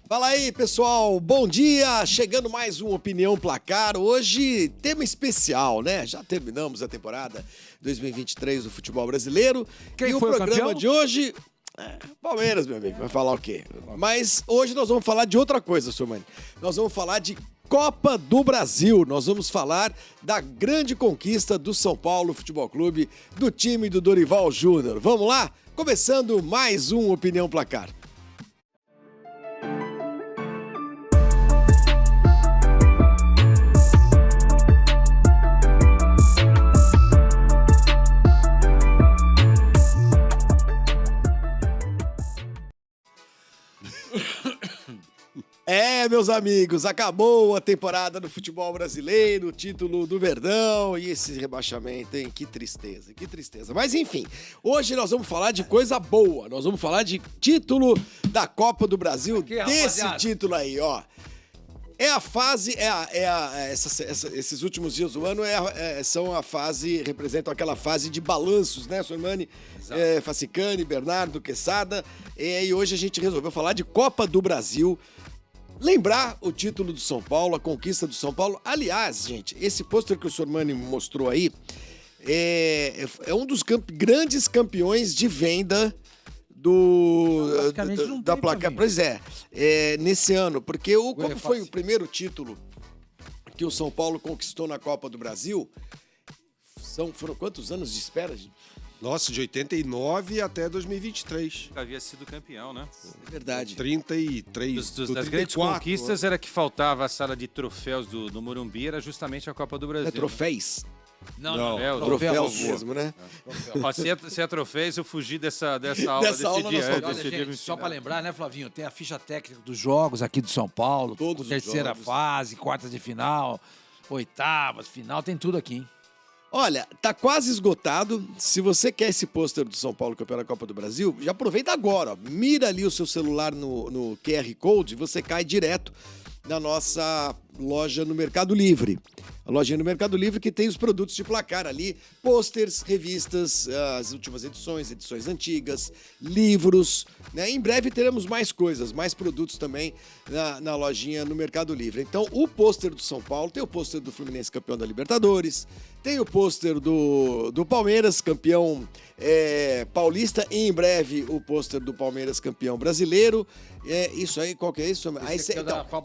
Fala aí, pessoal. Bom dia. Chegando mais um Opinião Placar. Hoje, tema especial, né? Já terminamos a temporada 2023 do futebol brasileiro. Quem e foi o programa campeão? de hoje... Palmeiras, meu amigo. Vai falar o quê? Mas hoje nós vamos falar de outra coisa, senhor Mani. Nós vamos falar de Copa do Brasil. Nós vamos falar da grande conquista do São Paulo Futebol Clube, do time do Dorival Júnior. Vamos lá? Começando mais um Opinião Placar. Meus amigos, acabou a temporada do futebol brasileiro, o título do Verdão e esse rebaixamento, hein? Que tristeza, que tristeza. Mas enfim, hoje nós vamos falar de coisa boa, nós vamos falar de título da Copa do Brasil, desse título aí, ó. É a fase, esses últimos dias do ano são a fase, representam aquela fase de balanços, né, Sormani? Facicani, Bernardo, Quesada. E hoje a gente resolveu falar de Copa do Brasil. Lembrar o título do São Paulo, a conquista do São Paulo. Aliás, gente, esse pôster que o Sormani mostrou aí é um dos grandes campeões de venda da placa. Pois nesse ano, porque como foi o primeiro título que o São Paulo conquistou na Copa do Brasil, foram quantos anos de espera, gente? Nossa, de 89 até 2023. Havia sido campeão, né? É verdade. 33. Das grandes conquistas era que faltava a sala de troféus do Morumbi, era justamente a Copa do Brasil. É troféus? Não, troféus mesmo, né? Ó, se é troféus, eu fugi dessa aula desse dia. Olha, gente, só para lembrar, né, Flavinho? Tem a ficha técnica dos jogos aqui do São Paulo. Todos terceira fase, quartas de final, oitavas, final, tem tudo aqui, hein? Olha, tá quase esgotado. Se você quer esse pôster do São Paulo campeão da Copa do Brasil, já aproveita agora, ó. Mira ali o seu celular no QR Code e você cai direto na nossa loja no Mercado Livre. A lojinha no Mercado Livre que tem os produtos de placar ali, pôsteres, revistas, as últimas edições antigas, livros, né? Em breve teremos mais coisas, mais produtos também na lojinha no Mercado Livre. Então, o pôster do São Paulo, tem o pôster do Fluminense campeão da Libertadores, tem o pôster do Palmeiras campeão paulista e em breve o pôster do Palmeiras campeão brasileiro. Isso aí, qual que é isso?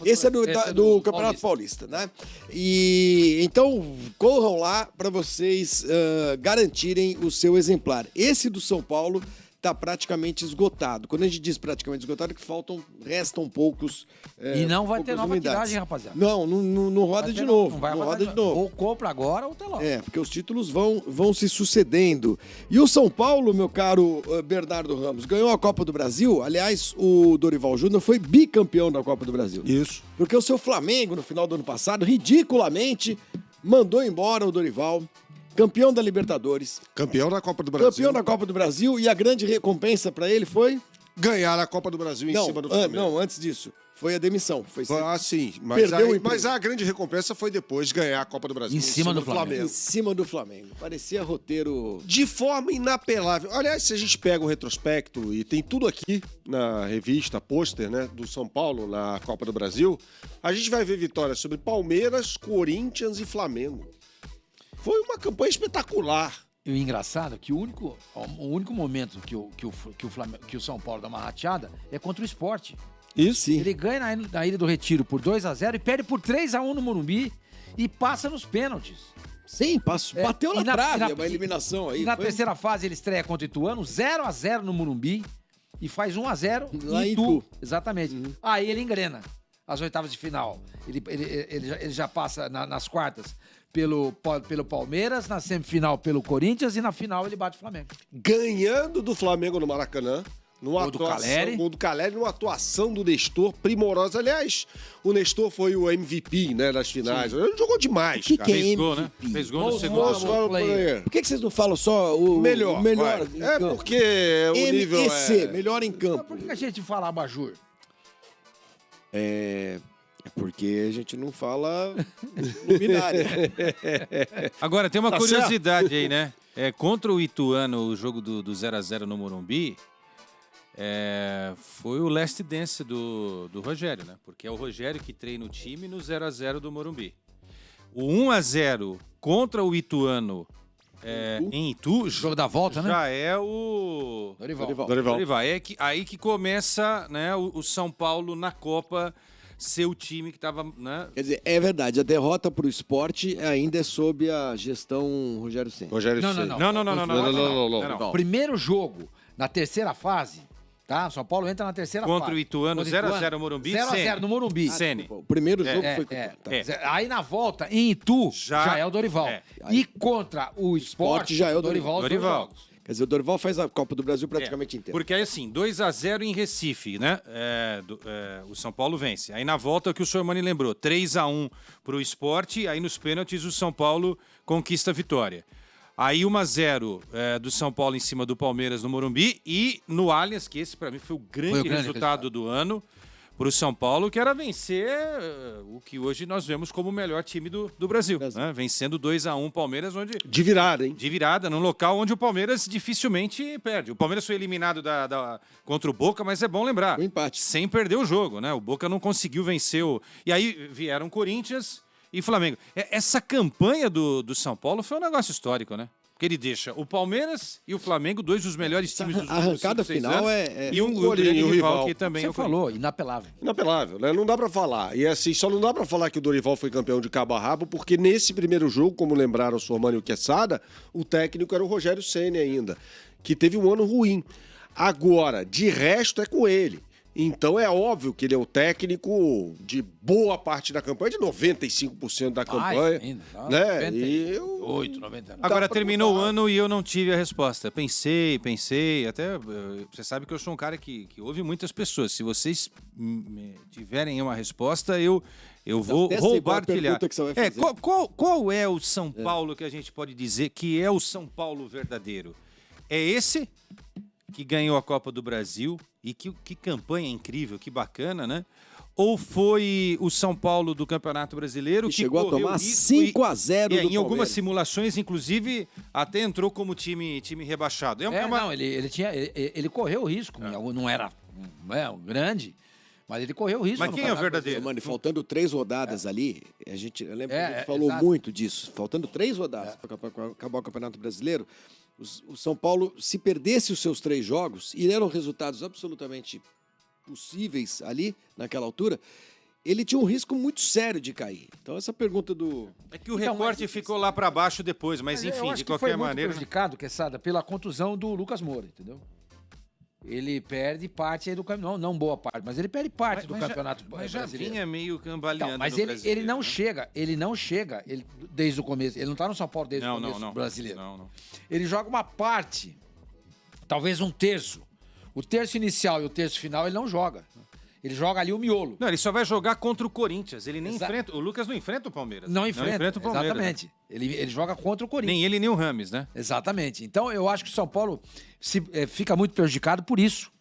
Esse é do Campeonato Paulista, né? E então corram lá para vocês garantirem o seu exemplar. Esse do São Paulo tá praticamente esgotado. Quando a gente diz praticamente esgotado, é que restam poucos. E não vai ter nova tiragem, rapaziada. Não roda de novo. Não vai rodar de novo. Ou compra agora ou tá lá. Porque os títulos vão se sucedendo. E o São Paulo, meu caro Bernardo Ramos, ganhou a Copa do Brasil. Aliás, o Dorival Júnior foi bicampeão da Copa do Brasil. Isso. Porque o seu Flamengo, no final do ano passado, ridiculamente, mandou embora o Dorival. Campeão da Libertadores. Campeão da Copa do Brasil. Campeão da Copa do Brasil. E a grande recompensa pra ele foi? Ganhar a Copa do Brasil em cima do Flamengo. Não, antes disso. Foi a demissão. Sim. Mas a grande recompensa foi depois ganhar a Copa do Brasil. Em cima do Flamengo. Em cima do Flamengo. Parecia roteiro... De forma inapelável. Aliás, se a gente pega o retrospecto, e tem tudo aqui na revista, pôster, né, do São Paulo na Copa do Brasil, a gente vai ver vitórias sobre Palmeiras, Corinthians e Flamengo. Foi uma campanha espetacular. E o engraçado é que o único momento que o São Paulo dá uma rateada é contra o Sport. Isso, sim. Ele ganha na Ilha do Retiro por 2-0 e perde por 3-1 no Morumbi e passa nos pênaltis. Sim, bateu na trave, uma eliminação aí. E na terceira fase ele estreia contra o Ituano, 0-0 no Morumbi e faz 1-0 lá em Itu. Exatamente. Aí ele engrena as oitavas de final. Ele já passa nas quartas pelo Palmeiras, na semifinal pelo Corinthians e na final ele bate o Flamengo. Ganhando do Flamengo no Maracanã. Gol do Caleri. Gol do Caleri, numa atuação do Nestor primorosa. Aliás, o Nestor foi o MVP, né, das finais. Ele jogou demais, que cara. Que é Fez gol, MVP? né? Fez gol no segundo. Por que vocês não falam só o melhor? Porque o nível melhor em campo. Por que a gente fala abajur? É porque a gente não fala luminária. Agora, tem uma Tá curiosidade aí, né? Contra o Ituano, o jogo do 0-0 no Morumbi, foi o last dance do Rogério, né? Porque é o Rogério que treina o time no 0-0 do Morumbi. O 1-0 contra o Ituano em Itu Jogo da volta, né? já é o Dorival. Aí que começa, né, o São Paulo na Copa ser o time que estava, né? Quer dizer, é verdade, a derrota pro Sport ainda é sob a gestão Rogério Ceni. Não. Primeiro jogo, na terceira fase, tá? São Paulo entra na terceira fase. Contra o Ituano, 0-0 no Morumbi. 0-0 no Morumbi. Ceni. O primeiro jogo foi... Aí na volta, em Itu, já é o Dorival. E contra o Sport, já é o Dorival. Quer dizer, o Dorival faz a Copa do Brasil praticamente inteira. Porque aí assim, 2-0 em Recife, né? O São Paulo vence. Aí na volta, o que o Sormani lembrou, 3-1 pro Sport, aí nos pênaltis o São Paulo conquista a vitória. Aí 1-0 do São Paulo em cima do Palmeiras no Morumbi e no Allianz, que esse para mim foi o grande resultado do ano para o São Paulo, que era vencer o que hoje nós vemos como o melhor time do Brasil. Né? Vencendo 2-1 o Palmeiras, onde... De virada, hein? De virada, num local onde o Palmeiras dificilmente perde. O Palmeiras foi eliminado contra o Boca, mas é bom lembrar. O empate. Sem perder o jogo, né? O Boca não conseguiu vencer o... E aí vieram Corinthians e Flamengo. Essa campanha do São Paulo foi um negócio histórico, né? Porque ele deixa o Palmeiras e o Flamengo, dois dos melhores times dos últimos 5, 6 arrancada final anos, e um grande rival que também Você falou, inapelável. Inapelável, né? Não dá pra falar. E assim, só não dá pra falar que o Dorival foi campeão de cabo a rabo, porque nesse primeiro jogo, como lembraram o Sormani e o Quesada, o técnico era o Rogério Ceni ainda, que teve um ano ruim. Agora, de resto, é com ele. Então é óbvio que ele é o técnico de boa parte da campanha, de 95% da campanha. Né? 98, 99. Agora terminou o ano e eu não tive a resposta. Pensei, até você sabe que eu sou um cara que ouve muitas pessoas. Se vocês tiverem uma resposta, eu vou compartilhar. Qual é o São Paulo que a gente pode dizer que é o São Paulo verdadeiro? É esse que ganhou a Copa do Brasil e que campanha incrível, que bacana, né? Ou foi o São Paulo do Campeonato Brasileiro que chegou a tomar 5-0 do em algumas simulações, inclusive, até entrou como time rebaixado. Não, ele correu o risco, não era grande, mas ele correu o risco. Mas quem é o verdadeiro? Mano, faltando 3 rodadas ali, eu lembro que a gente falou muito disso. Faltando 3 rodadas para acabar o Campeonato Brasileiro, o São Paulo, se perdesse os seus 3 jogos, e eram resultados absolutamente possíveis ali, naquela altura, ele tinha um risco muito sério de cair. Então essa pergunta do... É que o recorte ficou lá para baixo depois, mas enfim, de qualquer maneira... Foi prejudicado, Quesada, pela contusão do Lucas Moura, entendeu? Ele perde parte aí do campeonato, não boa parte, mas ele perde parte do campeonato brasileiro. Mas já vinha meio cambaleando mas ele não chega, desde o começo, ele não tá no São Paulo desde o começo do brasileiro. Não. Ele joga uma parte, talvez um terço. O terço inicial e o terço final ele não joga. Ele joga ali o miolo. Não, ele só vai jogar contra o Corinthians. Ele nem enfrenta. O Lucas não enfrenta o Palmeiras. Não enfrenta o Palmeiras. Exatamente. Né? Ele joga contra o Corinthians. Nem ele, nem o Rames, né? Exatamente. Então eu acho que o São Paulo fica muito prejudicado por isso.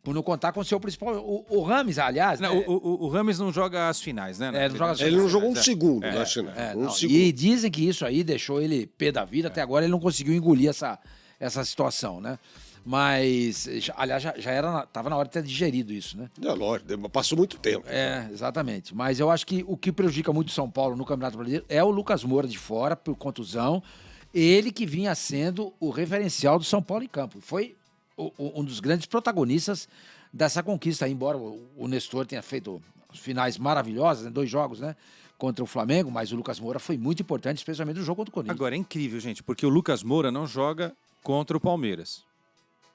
Por não contar com o seu principal. O Rames, aliás. Não, o Rames não joga as finais, né? Ele não jogou um segundo na final. E dizem que isso aí deixou ele pé da vida. Até agora ele não conseguiu engolir essa situação, né? Mas, aliás, já estava na hora de ter digerido isso, né? Lógico, passou muito tempo. Exatamente. Mas eu acho que o que prejudica muito o São Paulo no Campeonato Brasileiro é o Lucas Moura de fora, por contusão. Ele que vinha sendo o referencial do São Paulo em campo. Foi um dos grandes protagonistas dessa conquista, embora o Nestor tenha feito finais maravilhosas, né? 2 jogos, né? Contra o Flamengo, mas o Lucas Moura foi muito importante, especialmente no jogo contra o Corinthians. Agora, é incrível, gente, porque o Lucas Moura não joga contra o Palmeiras.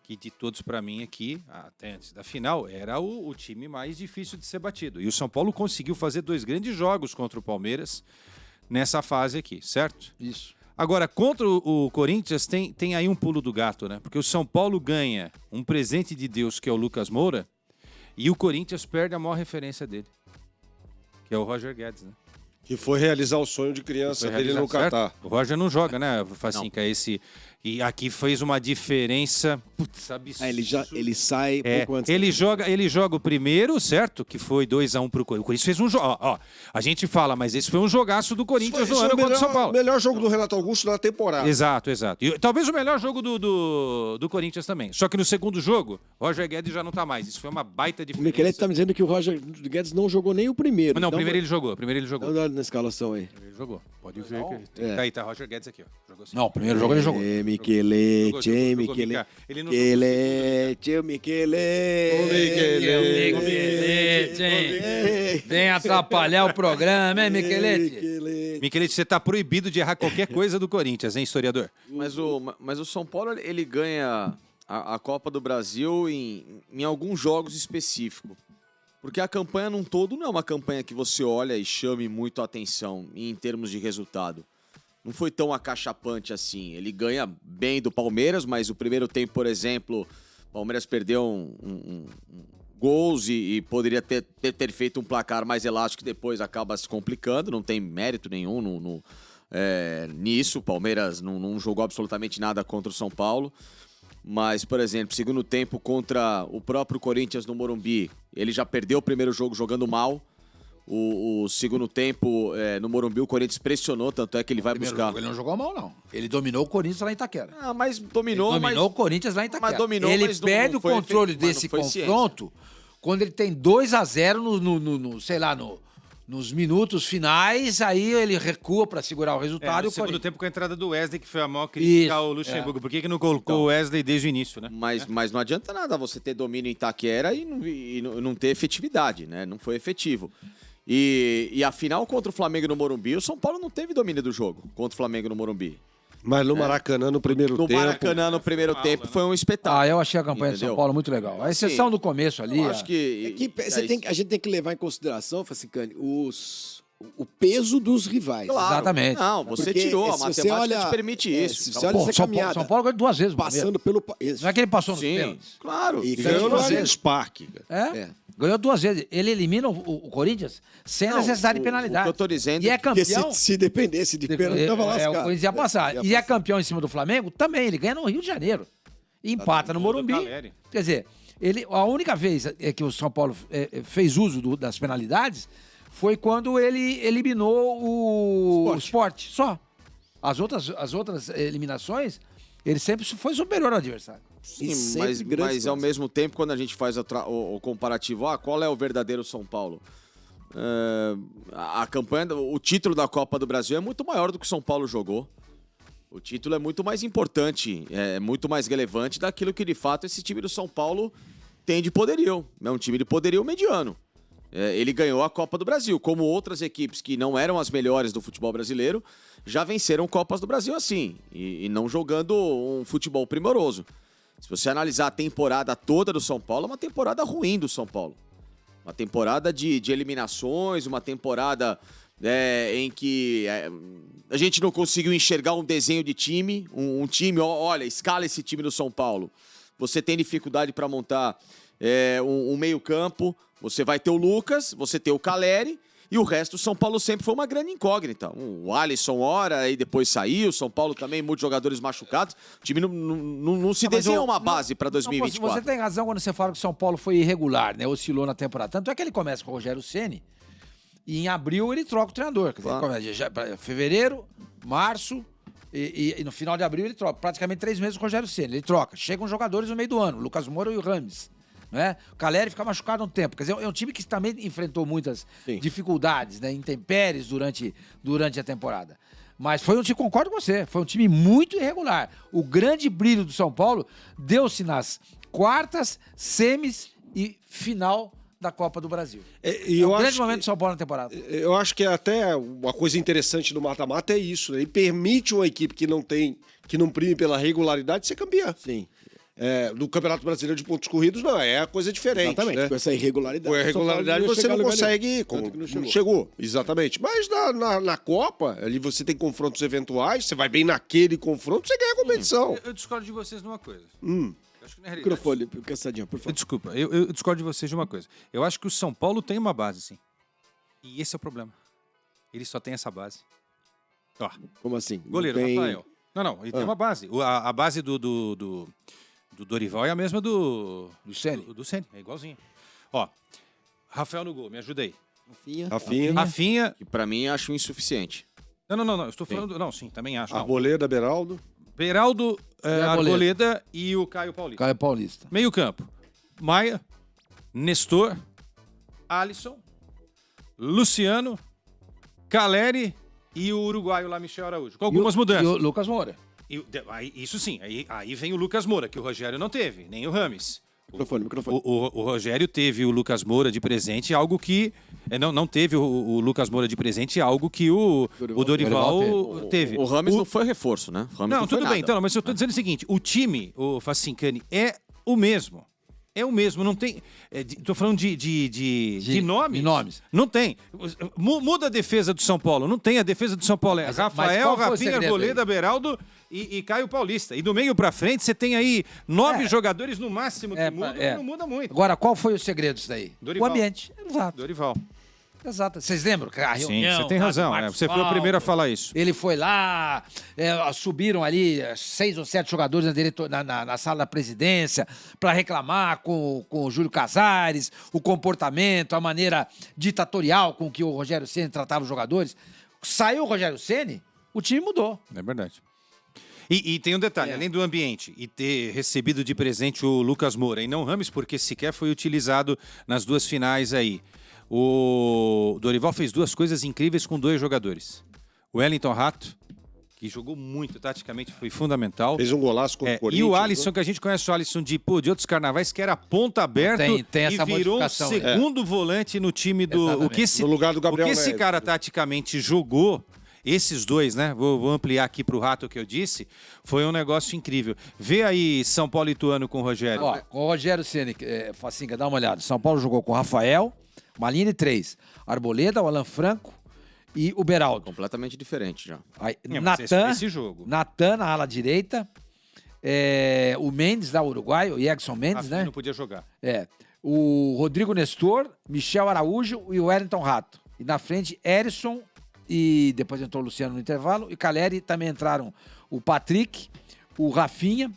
Que de todos, para mim, aqui, até antes da final, era o time mais difícil de ser batido. E o São Paulo conseguiu fazer 2 grandes jogos contra o Palmeiras nessa fase aqui, certo? Isso. Agora, contra o Corinthians, tem aí um pulo do gato, né? Porque o São Paulo ganha um presente de Deus, que é o Lucas Moura, e o Corinthians perde a maior referência dele, que é o Roger Guedes, né? Que foi realizar o sonho de criança dele no Catar. O Roger não joga, né, Facinca? E aqui fez uma diferença, putz, absurda. Ele sai pouco antes. Ele joga o primeiro, certo? Que foi 2-1 pro Corinthians. O Corinthians fez um jogo. Ó, a gente fala, mas esse foi um jogaço do Corinthians no ano contra o São Paulo. O melhor jogo do Renato Augusto na temporada. Exato. E talvez o melhor jogo do Corinthians também. Só que no segundo jogo, Roger Guedes já não tá mais. Isso foi uma baita O diferença. Micheletti tá me dizendo que o Roger Guedes não jogou nem o primeiro. Não, primeiro ele jogou. Dá uma olhada na escalação aí. Ele jogou. Pode ver que tá Roger Guedes aqui, ó. Jogou assim. Não, o primeiro jogo ele jogou. Micheletti, hein, Jogou, Micheletti. ele não Micheletti, o Micheletti. Vem atrapalhar o programa, hein, Micheletti? Micheletti, você tá proibido de errar qualquer coisa do Corinthians, hein, historiador? Mas o São Paulo, ele ganha a Copa do Brasil em alguns jogos específicos. Porque a campanha num todo não é uma campanha que você olha e chame muito a atenção em termos de resultado. Não foi tão acachapante assim. Ele ganha bem do Palmeiras, mas o primeiro tempo, por exemplo, o Palmeiras perdeu gols e poderia ter feito um placar mais elástico que depois acaba se complicando. Não tem mérito nenhum nisso. O Palmeiras não jogou absolutamente nada contra o São Paulo. Mas, por exemplo, segundo tempo contra o próprio Corinthians no Morumbi, ele já perdeu o primeiro jogo jogando mal. O segundo tempo no Morumbi, o Corinthians pressionou, tanto é que ele vai buscar. Ele não jogou mal, não. Ele dominou o Corinthians lá em Itaquera. Ah, mas dominou o Corinthians lá em Itaquera. Mas dominou, ele mas perde não o foi controle efetivo, desse mas não foi confronto quando ele tem 2-0 nos minutos finais, aí ele recua para segurar o resultado. No e o segundo Corinthians... tempo com a entrada do Wesley, que foi a maior crítica ao Luxemburgo. Por que não colocou o Wesley desde o início, né? Mas não adianta nada você ter domínio em Itaquera e não ter efetividade, né? Não foi efetivo. E a final contra o Flamengo no Morumbi, o São Paulo não teve domínio do jogo contra o Flamengo no Morumbi. Mas no Maracanã, no primeiro tempo... No Maracanã, no primeiro tempo, foi um espetáculo. Eu achei a campanha do São Paulo muito legal. A exceção do começo ali... Eu acho que... A gente tem que levar em consideração, Facicani, o peso dos rivais. Claro. Exatamente. Não, você Porque tirou, a se você matemática olha- te permite isso. se você olha essa caminhada, São Paulo ganhou 2 vezes. o passando pelo... Isso. Não é que ele passou nos Sim, pênaltis. claro. E Ganhou no duas Allianz Parque. Ganhou 2 vezes. Ele elimina o Corinthians sem Não, necessidade de o penalidade. que eu tô dizendo E é Porque campeão... se dependesse de pênalti, tava lascado. o Corinthians ia passar. E é campeão em cima do Flamengo também. Ele ganha no Rio de Janeiro. E empata no Morumbi. Caleri. Quer dizer, a única vez que o São Paulo fez uso das penalidades foi quando ele eliminou o Sport. Só. As outras eliminações, ele sempre foi superior ao adversário. Sim, E sempre grandes mas ao clássicos. mesmo tempo, quando a gente faz o comparativo, qual é o verdadeiro São Paulo? A campanha, o título da Copa do Brasil é muito maior do que o São Paulo jogou. O título é muito mais importante, é muito mais relevante daquilo que de fato esse time do São Paulo tem de poderio. É um time de poderio mediano. Ele ganhou a Copa do Brasil, como outras equipes que não eram as melhores do futebol brasileiro já venceram Copas do Brasil assim, e não jogando um futebol primoroso. Se você analisar a temporada toda do São Paulo, é uma temporada ruim do São Paulo. Uma temporada de eliminações, uma temporada em que a gente não conseguiu enxergar um desenho de time. Um time, olha, escala esse time do São Paulo. Você tem dificuldade para montar um meio-campo. Você vai ter o Lucas, você tem o Caleri. E o resto do São Paulo sempre foi uma grande incógnita. O Alisson, ora, e depois saiu. O São Paulo também, muitos jogadores machucados. O time não se desenhou uma base para 2024. Você tem razão quando você fala que o São Paulo foi irregular, né? Oscilou na temporada. Tanto é que ele começa com o Rogério Ceni e em abril ele troca o treinador. Quer dizer, ele começa para fevereiro, março e no final de abril ele troca. Praticamente 3 meses com o Rogério Ceni. Ele troca. Chegam jogadores no meio do ano. O Lucas Moura e o Rames. Né? O Caleri fica machucado um tempo. Quer dizer, é um time que também enfrentou muitas dificuldades, né? Intempéries durante a temporada. Mas foi um time, concordo com você, foi um time muito irregular. O grande brilho do São Paulo deu-se nas quartas, semis e final da Copa do Brasil. O grande momento do São Paulo na temporada. Eu acho que até uma coisa interessante do mata-mata é isso, né? Ele permite uma equipe que não prime pela regularidade ser campeã. Sim. Do Campeonato Brasileiro de pontos corridos, não, é a coisa diferente. Exatamente, né? com essa irregularidade. Com a irregularidade você não consegue. Não chegou, exatamente. Mas na Copa, ali você tem confrontos eventuais, você vai bem naquele confronto, você ganha a competição. Eu discordo de vocês numa coisa. Acho que na realidade... Microfone, cansadinho, por favor. Desculpa, eu discordo de vocês de uma coisa. Eu acho que o São Paulo tem uma base, sim. E esse é o problema. Ele só tem essa base. Ó, Como assim? goleiro, Não tem... Rafael. Não, ele tem uma base. A base do Dorival é a mesma do Ceni. Do Ceni, é igualzinho. Ó, Rafael no gol, me ajuda aí. Rafinha. Que pra mim acho insuficiente. Não, eu estou falando... Não, sim, também acho. Arboleda, Beraldo. Beraldo, Arboleda e o Caio Paulista. Meio campo. Maia, Nestor, Alisson, Luciano, Caleri e o uruguaio lá, Michel Araújo. Com algumas mudanças. E o Lucas Moura. Isso sim, aí vem o Lucas Moura, que o Rogério não teve, nem o Rames. Microfone. O Rogério teve o Lucas Moura de presente, algo que... Não teve o Lucas Moura de presente, algo que o Dorival teve. O Rames não foi reforço, né? Não, tudo bem. Então, mas eu estou dizendo o seguinte, o time, o Facincani, é o mesmo. É o mesmo, não tem... Estou falando de nomes. nomes. Não tem. Muda a defesa do São Paulo. Não tem. A defesa do São Paulo é Rafael, Rafinha, Arboleda, Beraldo e Caio Paulista. E do meio pra frente, você tem aí 9 jogadores no máximo que mudam, não muda muito. Agora, qual foi o segredo disso daí? Dorival. O ambiente. Exato. Dorival. Exato. Vocês lembram? A reunião, Sim, você tem razão. Você foi o primeiro a falar isso. Ele foi lá, subiram ali 6 ou 7 jogadores na sala da presidência para reclamar com o Júlio Casares, o comportamento, a maneira ditatorial com que o Rogério Ceni tratava os jogadores. Saiu o Rogério Ceni, o time mudou. É verdade. E tem um detalhe, além do ambiente e ter recebido de presente o Lucas Moura e não o Rames, porque sequer foi utilizado nas 2 finais aí. O Dorival fez 2 coisas incríveis com 2 jogadores. O Wellington Rato, que jogou muito taticamente, foi fundamental. Fez um golaço contra o Corinthians. E o Alisson, que a gente conhece o Alisson de outros carnavais, que era ponta aberta tem essa e virou um modificação, segundo volante no time do... No lugar do Gabriel O que esse Neves. cara taticamente jogou... Esses 2, né? Vou ampliar aqui pro Rato que eu disse. Foi um negócio incrível. Vê aí São Paulo e Ituano com o Rogério. Ó, com o Rogério Ceni, Facinca, dá uma olhada. São Paulo jogou com o Rafael, uma linha de 3. Arboleda, o Alan Franco e o Beraldo. Completamente diferente já. Aí, Natan, esse jogo. Natan na ala direita. O Mendes, lá, o uruguaio, o Egson Mendes, né? Não podia jogar. O Rodrigo Nestor, Michel Araújo e o Wellington Rato. E na frente, Erisson e depois entrou o Luciano no intervalo. E Caleri também entraram o Patrick, o Rafinha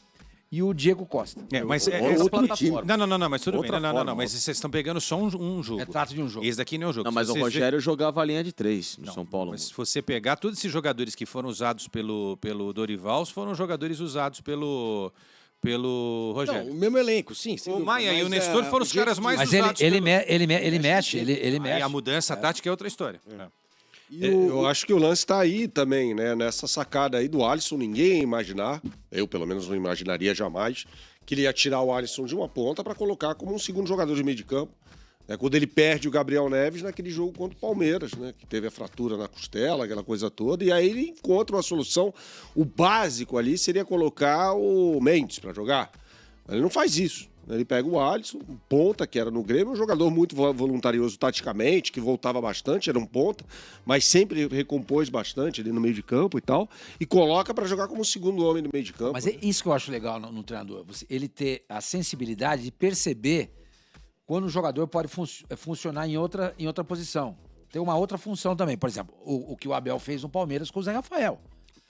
e o Diego Costa. Mas outro time. Não, mas tudo Outra bem. forma, Mas vocês estão pegando só um jogo. Trata de um jogo. Esse daqui não é um jogo. Não, mas o Rogério jogava a linha de 3 no São Paulo. Mas se você pegar todos esses jogadores que foram usados pelo Dorival, foram jogadores usados pelo Rogério. Não, o mesmo elenco, sim. O Maia e o Nestor foram os caras mais Mas usados. ele mexe. Aí a mudança tática é outra história. Eu acho que o lance está aí também, né? Nessa sacada aí do Alisson, ninguém ia imaginar, eu pelo menos não imaginaria jamais, que ele ia tirar o Alisson de uma ponta para colocar como um segundo jogador de meio de campo. Quando ele perde o Gabriel Neves naquele jogo contra o Palmeiras, né? Que teve a fratura na costela, aquela coisa toda, e aí ele encontra uma solução. O básico ali seria colocar o Mendes para jogar. Ele não faz isso. Ele pega o Alisson, um ponta, que era no Grêmio, um jogador muito voluntarioso taticamente, que voltava bastante, era um ponta, mas sempre recompôs bastante ali no meio de campo e tal, e coloca para jogar como segundo homem no meio de campo. Mas é isso que eu acho legal no treinador, ele ter a sensibilidade de perceber quando o jogador pode funcionar em outra posição. Tem uma outra função também, por exemplo, o que o Abel fez no Palmeiras com o Zé Rafael.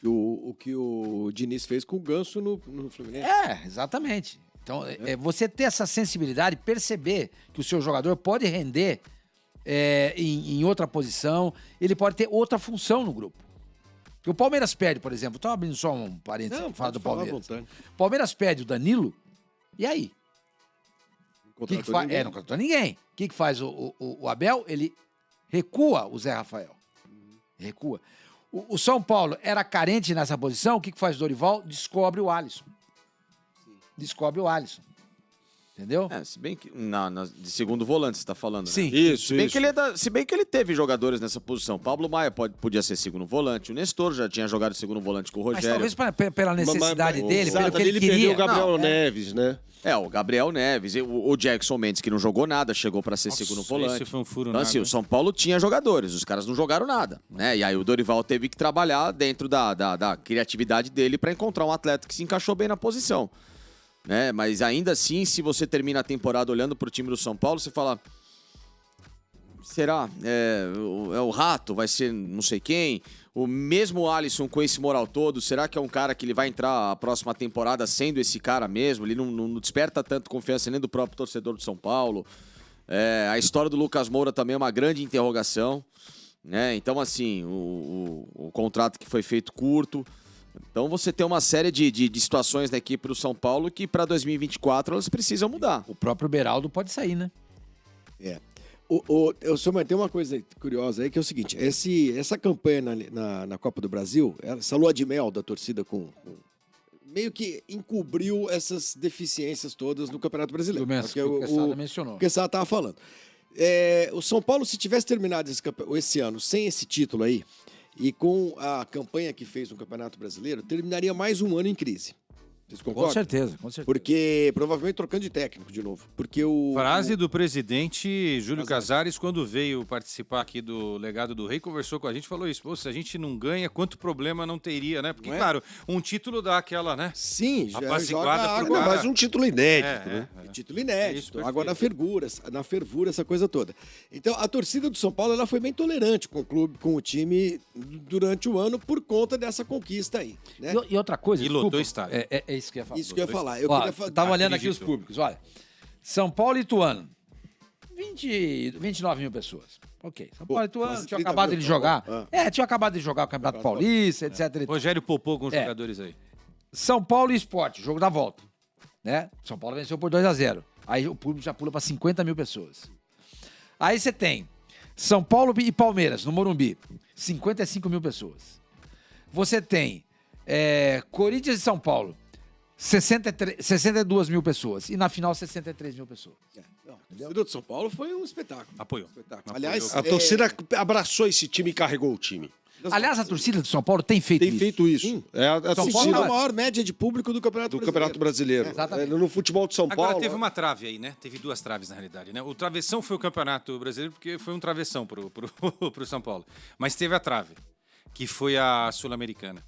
O que o Diniz fez com o Ganso no Fluminense. Exatamente. Então, você ter essa sensibilidade, perceber que o seu jogador pode render em outra posição, ele pode ter outra função no grupo. Porque o Palmeiras perde, por exemplo, estou abrindo só um parênteses para falar do Palmeiras. O Palmeiras pede o Danilo, e aí? Não contratou ninguém. O que faz o Abel? Ele recua o Zé Rafael. Recua. O São Paulo era carente nessa posição, o que faz o Dorival? Descobre o Alisson. Descobre o Alisson. Entendeu? Se bem que. De segundo volante, você está falando. Sim. Né? Isso, se bem que ele teve jogadores nessa posição. Pablo Maia podia ser segundo volante. O Nestor já tinha jogado segundo volante com o Rogério. Mas talvez pela necessidade dele, pelo que ele perdeu queria. o Gabriel Neves, né? O Gabriel Neves, o Jackson Mendes, que não jogou nada, chegou para ser segundo volante. Esse foi um furo então, assim, o São Paulo tinha jogadores, os caras não jogaram nada, né? E aí o Dorival teve que trabalhar dentro da criatividade dele para encontrar um atleta que se encaixou bem na posição. Né? Mas ainda assim, se você termina a temporada olhando pro time do São Paulo, você fala... Será? É o Rato? Vai ser não sei quem? O mesmo Alisson com esse moral todo, será que é um cara que ele vai entrar a próxima temporada sendo esse cara mesmo? Ele não desperta tanto confiança nem do próprio torcedor do São Paulo. A história do Lucas Moura também é uma grande interrogação, né? Então, assim, o contrato que foi feito curto. Então, você tem uma série de situações da equipe do São Paulo que para 2024 elas precisam mudar. O próprio Beraldo pode sair, né? Senhor, tem uma coisa curiosa aí que é o seguinte: essa campanha na Copa do Brasil, essa lua de mel da torcida meio que encobriu essas deficiências todas no Campeonato Brasileiro. Que o Quesada mencionou. O Quesada estava falando. O São Paulo, se tivesse terminado esse ano sem esse título aí, e com a campanha que fez no Campeonato Brasileiro, terminaria mais um ano em crise. Vocês concordam? Com certeza, com certeza. Porque, provavelmente, trocando de técnico de novo. Porque Frase do presidente Júlio Casares, quando veio participar aqui do Legado do Rei, conversou com a gente, falou isso. Pô, se a gente não ganha, quanto problema não teria, né? Porque, claro, um título dá aquela, né? Sim, já apaziguada joga mas um título inédito, né? Título inédito. Isso, Água na fervura, essa coisa toda. Então, a torcida do São Paulo ela foi bem tolerante com o clube, com o time durante o ano por conta dessa conquista aí. Né? E outra coisa, E lotou o estádio. É isso que eu ia falar. Isso que eu ia falar. Tava olhando aqui os públicos, olha. São Paulo e Ituano. 29 mil pessoas. Ok. São Paulo e Ituano tinham acabado de jogar. Tinham acabado de jogar o Campeonato Paulista, etc. e tal. Rogério poupou com os jogadores aí. São Paulo e Sport, jogo da volta. Né? São Paulo venceu por 2-0. Aí o público já pula para 50 mil pessoas. Aí você tem São Paulo e Palmeiras, no Morumbi. 55 mil pessoas. Você tem Corinthians e São Paulo. 62 mil pessoas. E na final, 63 mil pessoas. A torcida do São Paulo foi um espetáculo. Apoiou. Aliás, A torcida abraçou esse time e carregou o time. Aliás, a torcida do São Paulo tem feito isso. Tem feito isso. Sim. É a São Paulo torcida é a maior média de público do Campeonato Brasileiro. Exatamente. No futebol de São Agora Paulo. teve uma trave aí, né? Teve duas traves, na realidade, né? O travessão foi o Campeonato Brasileiro, porque foi um travessão pro São Paulo. Mas teve a trave, que foi a Sul-Americana.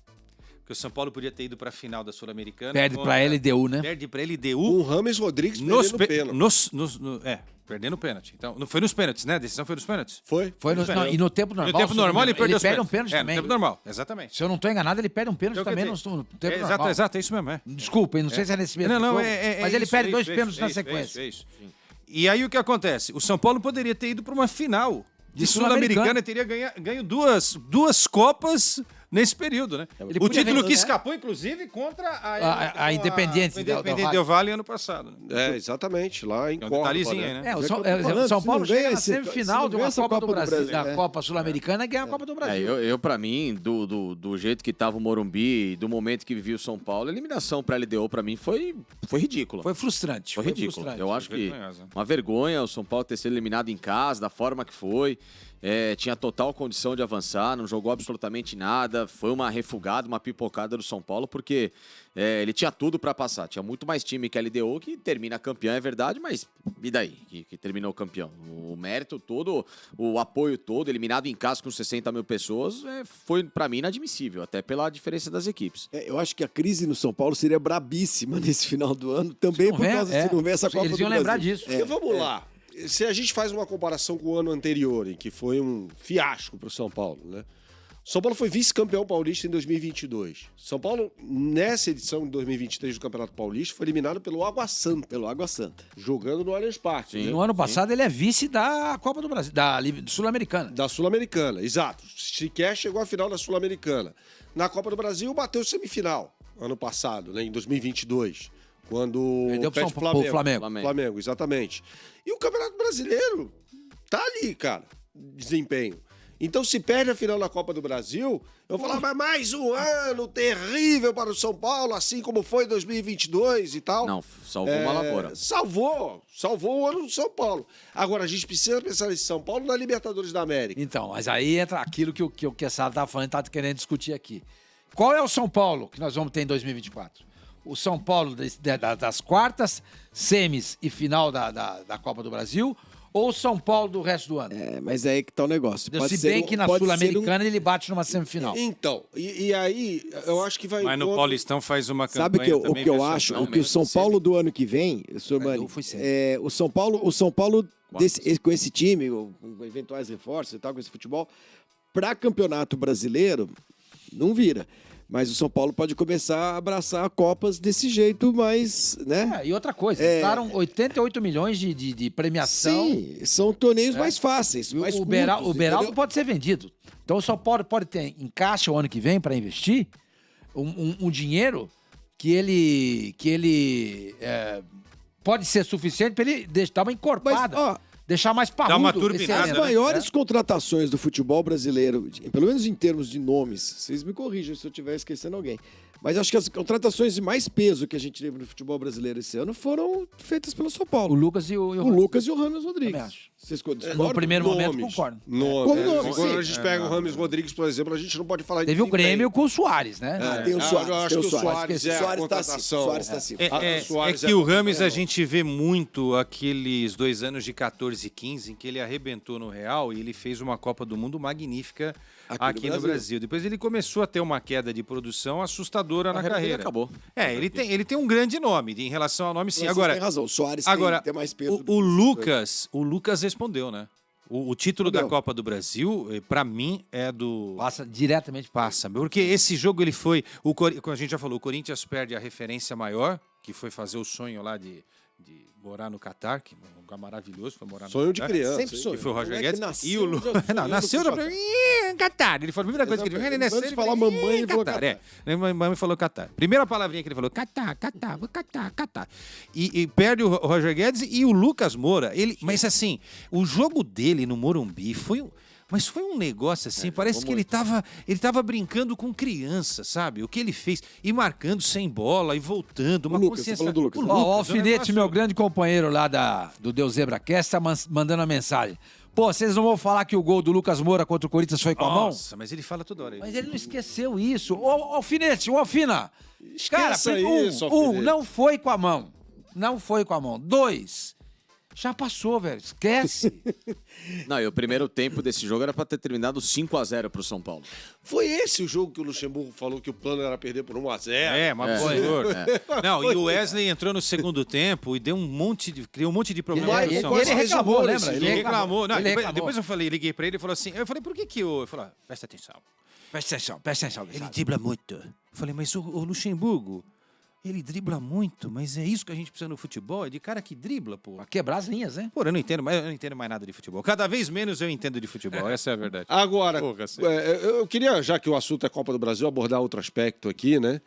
Porque o São Paulo podia ter ido para a final da Sul-Americana. Perde pra LDU, né? Perde pra LDU. O Rames Rodrigues perdendo pênalti. Perdendo o pênalti. Então, não foi nos pênaltis, né? A decisão foi nos pênaltis. Foi? E no tempo normal. No tempo normal ele perdeu os perde um pênaltis. pênalti também. No tempo normal, exatamente. Se eu não estou enganado, ele perde um pênalti Então, também quer no dizer, tempo normal. Exato, é isso mesmo. Desculpa, não sei se é nesse mesmo jogo, mas ele perde dois pênaltis na sequência. Isso. E aí o que acontece? O São Paulo poderia ter ido para uma final de Sul-Americana. Sul-Americana e teria ganho duas Copas nesse período, né? O título que escapou, inclusive, contra a Independiente Del Valle ano passado. Né? Exatamente, lá em É um Córdoba. detalhezinho aí, né? O São Paulo chega na semifinal de uma essa Copa do Copa do Brasil, Brasil, da Copa Sul-Americana e ganha a Copa do Brasil. Eu para mim, do jeito que tava o Morumbi, do momento que vivia o São Paulo, a eliminação pra LDU pra mim foi ridícula. Foi frustrante. Foi ridículo. frustrante. Eu acho que vergonhosa. uma vergonha o São Paulo ter sido eliminado em casa, da forma que foi. Tinha total condição de avançar, não jogou absolutamente nada. Foi uma refugada, uma pipocada do São Paulo, porque ele tinha tudo para passar. Tinha muito mais time que a LDU, que termina campeão, é verdade, mas e daí que terminou campeão? O mérito todo, o apoio todo, eliminado em casa com 60 mil pessoas, foi para mim inadmissível, até pela diferença das equipes. Eu acho que a crise no São Paulo seria brabíssima nesse final do ano, também por causa se não vê essa Copa Eles do iam lembrar Brasil. disso. Então vamos lá. Se a gente faz uma comparação com o ano anterior, em que foi um fiasco para o São Paulo, né? São Paulo foi vice-campeão paulista em 2022. São Paulo, nessa edição de 2023 do Campeonato Paulista, foi eliminado pelo Água Santa. Jogando no Allianz Parque. No ano passado ele é vice da Copa do Brasil, da Sul-Americana. Da Sul-Americana, exato. Sequer chegou à final da Sul-Americana. Na Copa do Brasil, bateu semifinal, ano passado, né, em 2022. Quando Perdeu pro Flamengo, exatamente. E o Campeonato Brasileiro tá ali, cara, desempenho. Então, se perde a final da Copa do Brasil, eu vou falar, mas mais um ano terrível para o São Paulo, assim como foi 2022 e tal. Não, salvou uma lavoura. Salvou o ano do São Paulo. Agora, a gente precisa pensar nesse São Paulo na Libertadores da América. Então, mas aí entra aquilo que o Quesada estava falando, tá querendo discutir aqui. Qual é o São Paulo que nós vamos ter em 2024? O São Paulo das quartas, semis e final da Copa do Brasil, ou o São Paulo do resto do ano? Mas é aí que tá o negócio. Se bem que na Sul-Americana ele bate numa semifinal. Então, e aí eu acho que vai... Mas no Paulistão faz uma campanha. Sabe o que eu acho? O que o São Paulo do ano que vem, Sormani, o São Paulo com esse time, com eventuais reforços e tal, com esse futebol, para campeonato brasileiro, não vira. Mas o São Paulo pode começar a abraçar Copas desse jeito, mas, né? E outra coisa, gastaram 88 milhões de premiação. Sim, são torneios mais fáceis, mais O curtos, Beraldo entendeu? pode ser vendido. Então o São Paulo pode ter em caixa o ano que vem para investir um dinheiro que ele pode ser suficiente para ele dar uma encorpada. Mas, ó, deixar mais parrudo. Dá uma esse turbinada, As elenco, maiores né? contratações do futebol brasileiro, pelo menos em termos de nomes, vocês me corrijam se eu estiver esquecendo alguém, mas acho que as contratações de mais peso que a gente teve no futebol brasileiro esse ano foram feitas pelo São O Paulo. Lucas e o O Lucas e o Rames Rodrigues. Também acho. Vocês No discordam? primeiro momento, Nomes. concordo. Como nome, Quando sim. a gente pega o Rames Rodrigues, por exemplo, a gente não pode falar Teve de o Grêmio com o Soares, né? Tem o Soares. Eu acho tem que o Soares é a Soares tá acima. contratação. Soares tá acima. Soares que o Rames a gente vê muito aqueles 2 anos de 14 e 15 em que ele arrebentou no Real e ele fez uma Copa do Mundo magnífica aqui no Brasil. Depois ele começou a ter uma queda de produção assustadora na carreira. Acabou. Ele tem um grande nome em relação ao nome, sim. Vocês Agora, têm razão, o Soares tem mais peso. o Lucas respondeu, né? O título da Respondeu. Copa do Brasil, pra mim, é do... Passa diretamente para Passa, porque esse jogo ele foi... Como a gente já falou, o Corinthians perde a referência maior, que foi fazer o sonho lá de morar no Catar, que é um lugar maravilhoso, foi morar no Sonho de Catar. criança. Sempre hein? sonho. Que foi o Roger moleque Guedes. nasceu, E o Lu... já sonhou Não, no nasceu Catar. Catar. Ele falou a primeira coisa que ele falou. Ele nasceu, Antes de ele falar falou, mamãe, ele falou Catar. Mamãe falou Catar. Primeira palavrinha que ele falou, Catar. E perde o Roger Guedes e o Lucas Moura. Mas assim, o jogo dele no Morumbi foi um negócio assim, parece que ele tava brincando com criança, sabe? O que ele fez, e marcando sem bola, e voltando, uma O Lucas, consciência... você falou do Lucas, né? Ó, o é um Alfinete, negócio- meu grande companheiro lá do Deus Zebra Cast, tá mandando uma mensagem. Pô, vocês não vão falar que o gol do Lucas Moura contra o Corinthians foi com a mão? Nossa, mas ele fala toda hora. Mas ele não esqueceu isso. Ô, Alfinete, ô, Alfina. Esqueça Cara, isso, um, Alfinete. não foi com a mão. Não foi com a mão. 2, já passou, velho. Esquece. Não, e o primeiro tempo desse jogo era pra ter terminado 5-0 pro São Paulo. Foi esse o jogo que o Luxemburgo falou que o plano era perder por 1-0? Um absurdo. Não, e o Wesley entrou no segundo tempo e criou um monte de problema. Ele, no São ele Paulo. reclamou, Ele lembra? Ele reclamou. Não, Ele reclamou. depois eu liguei pra ele e falou assim, eu falei, por que eu... Ele falou, presta atenção. Presta atenção. Ele dribla muito. Eu falei, mas o Luxemburgo, ele dribla muito, mas é isso que a gente precisa no futebol, é de cara que dribla, pô. Pra quebrar as linhas, né? Pô, eu não entendo mais nada de futebol. Cada vez menos eu entendo de futebol, essa é a verdade. Agora, Pô, cacete. eu queria, já que o assunto é Copa do Brasil, abordar outro aspecto aqui, né?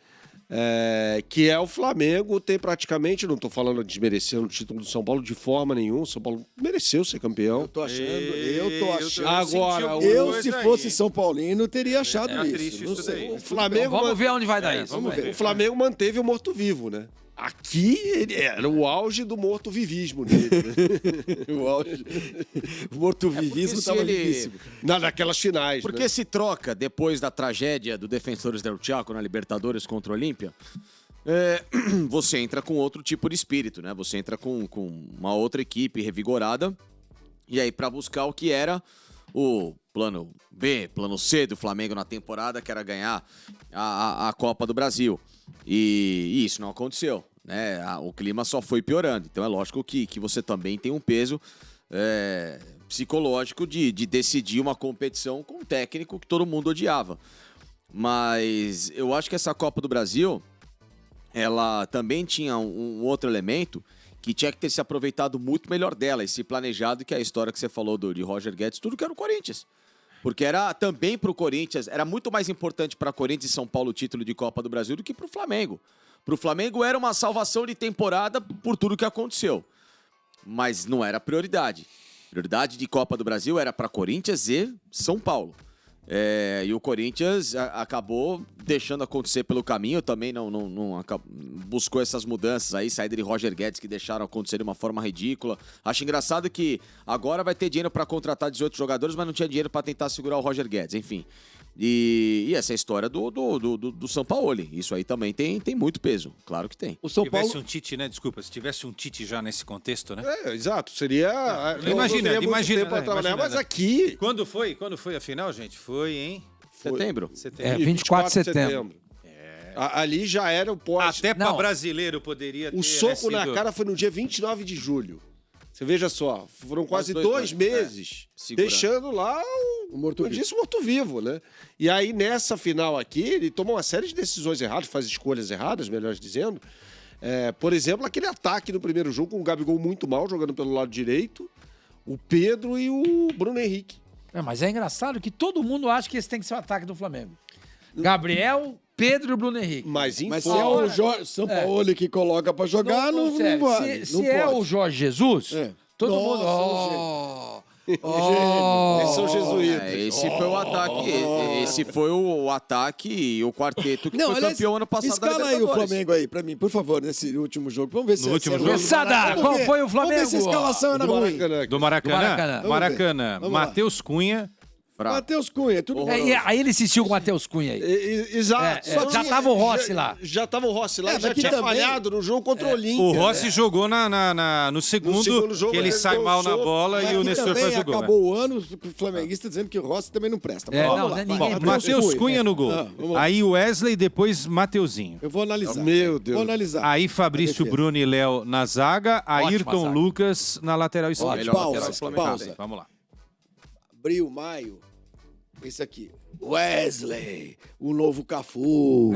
Que é o Flamengo ter praticamente, não estou falando de desmerecer o título do São Paulo de forma nenhuma, o São Paulo mereceu ser campeão. Eu tô achando. Agora, Eu, se fosse São Paulino, teria achado triste isso. Não isso sei. daí. O Flamengo, Vamos ver onde vai dar isso. vamos ver. o Flamengo manteve o morto-vivo, né? Aqui ele era o auge do morto-vivismo dele. Né? O auge. O morto-vivismo se estava ele- vivíssimo. Naquelas finais. Porque né? se troca depois da tragédia do Defensores del Chaco na Libertadores contra o Olímpia, você entra com outro tipo de espírito, né? Você entra com uma outra equipe revigorada e aí pra buscar o que era o plano B, plano C do Flamengo na temporada, que era ganhar a Copa do Brasil. E isso não aconteceu, né? O clima só foi piorando. Então é lógico que você também tem um peso psicológico de decidir uma competição com um técnico que todo mundo odiava. Mas eu acho que essa Copa do Brasil, ela também tinha um outro elemento que tinha que ter se aproveitado muito melhor dela e se planejado, que é a história que você falou de Roger Guedes, tudo que era o Corinthians. Porque era também para o Corinthians, era muito mais importante para Corinthians e São Paulo o título de Copa do Brasil do que para o Flamengo. Para o Flamengo era uma salvação de temporada por tudo que aconteceu. Mas não era prioridade. Prioridade de Copa do Brasil era para Corinthians e São Paulo. E o Corinthians acabou deixando acontecer pelo caminho, também não buscou essas mudanças aí, saída de Roger Guedes, que deixaram acontecer de uma forma ridícula. Acho engraçado que agora vai ter dinheiro para contratar 18 jogadores, mas não tinha dinheiro para tentar segurar o Roger Guedes, enfim. E essa é a história do São Paulo. Isso aí também tem muito peso, claro que tem. O São Se tivesse Paulo. um Tite, né? Desculpa, se tivesse um Tite já nesse contexto, né? Exato, seria. Imagina, não teria muito imagina, tempo pra né, trabalhar, imagina, mas né? aqui. Quando foi a final, gente? Foi em Setembro? setembro. 24 de setembro. Ali já era o pós. Até para Não. brasileiro poderia ter O soco sido... na cara foi no dia 29 de julho. Você veja só, foram quase Quase 2 meses Segurando. deixando lá O morto-vivo. morto-vivo, né? E aí, nessa final aqui, ele toma uma série de decisões erradas, faz escolhas erradas, melhor dizendo. Por exemplo, aquele ataque no primeiro jogo com o Gabigol muito mal, jogando pelo lado direito, o Pedro e o Bruno Henrique. Mas é engraçado que todo mundo acha que esse tem que ser o ataque do Flamengo. Gabriel, Pedro e o Bruno Henrique. Mas Mas se é o São Paulo que coloca pra jogar, não serve. vale. Se não é pode. o Jorge Jesus, todo mundo... Nossa, Eles são jesuítas. Esse foi o ataque. Esse foi o ataque e o quarteto que foi aliás, campeão ano passado da escala aí o Libertadores. Flamengo aí, pra mim, por favor, nesse último jogo. Vamos ver se No último se jogo? Moçada, Vamos qual ver. foi o Vamos ver se a Flamengo? escalação era Do ruim. Maracanã. Do Maracanã. Maracanã. Maracanã. Vamos lá. Matheus Cunha. Fraco. Matheus Cunha, tudo E aí ele insistiu com o Matheus Cunha aí. Exato. É, já tava o Rossi lá. Já tava o Rossi lá, É, já mas que tinha também- falhado no jogo contra o Olímpia. O Rossi jogou no segundo, segundo jogo, que ele ele sai deu mal na soco, bola Mas e o aqui Nestor também faz o gol. acabou o ano, o flamenguista dizendo que o Rossi também não presta. É, Vamos não, lá, ninguém vai. presta. Matheus Cunha no gol. Vamos lá. Aí Wesley, depois Mateuzinho. Eu vou analisar. Meu Deus. Vou analisar. Aí Fabrício, defesa. Bruno e Léo na zaga. Ótima Ayrton zaga. Lucas na lateral esquerda. Melhor Pausa, lateral do Flamengo. pausa. Vamos lá. Abril, maio. Esse aqui. Wesley, o novo Cafu.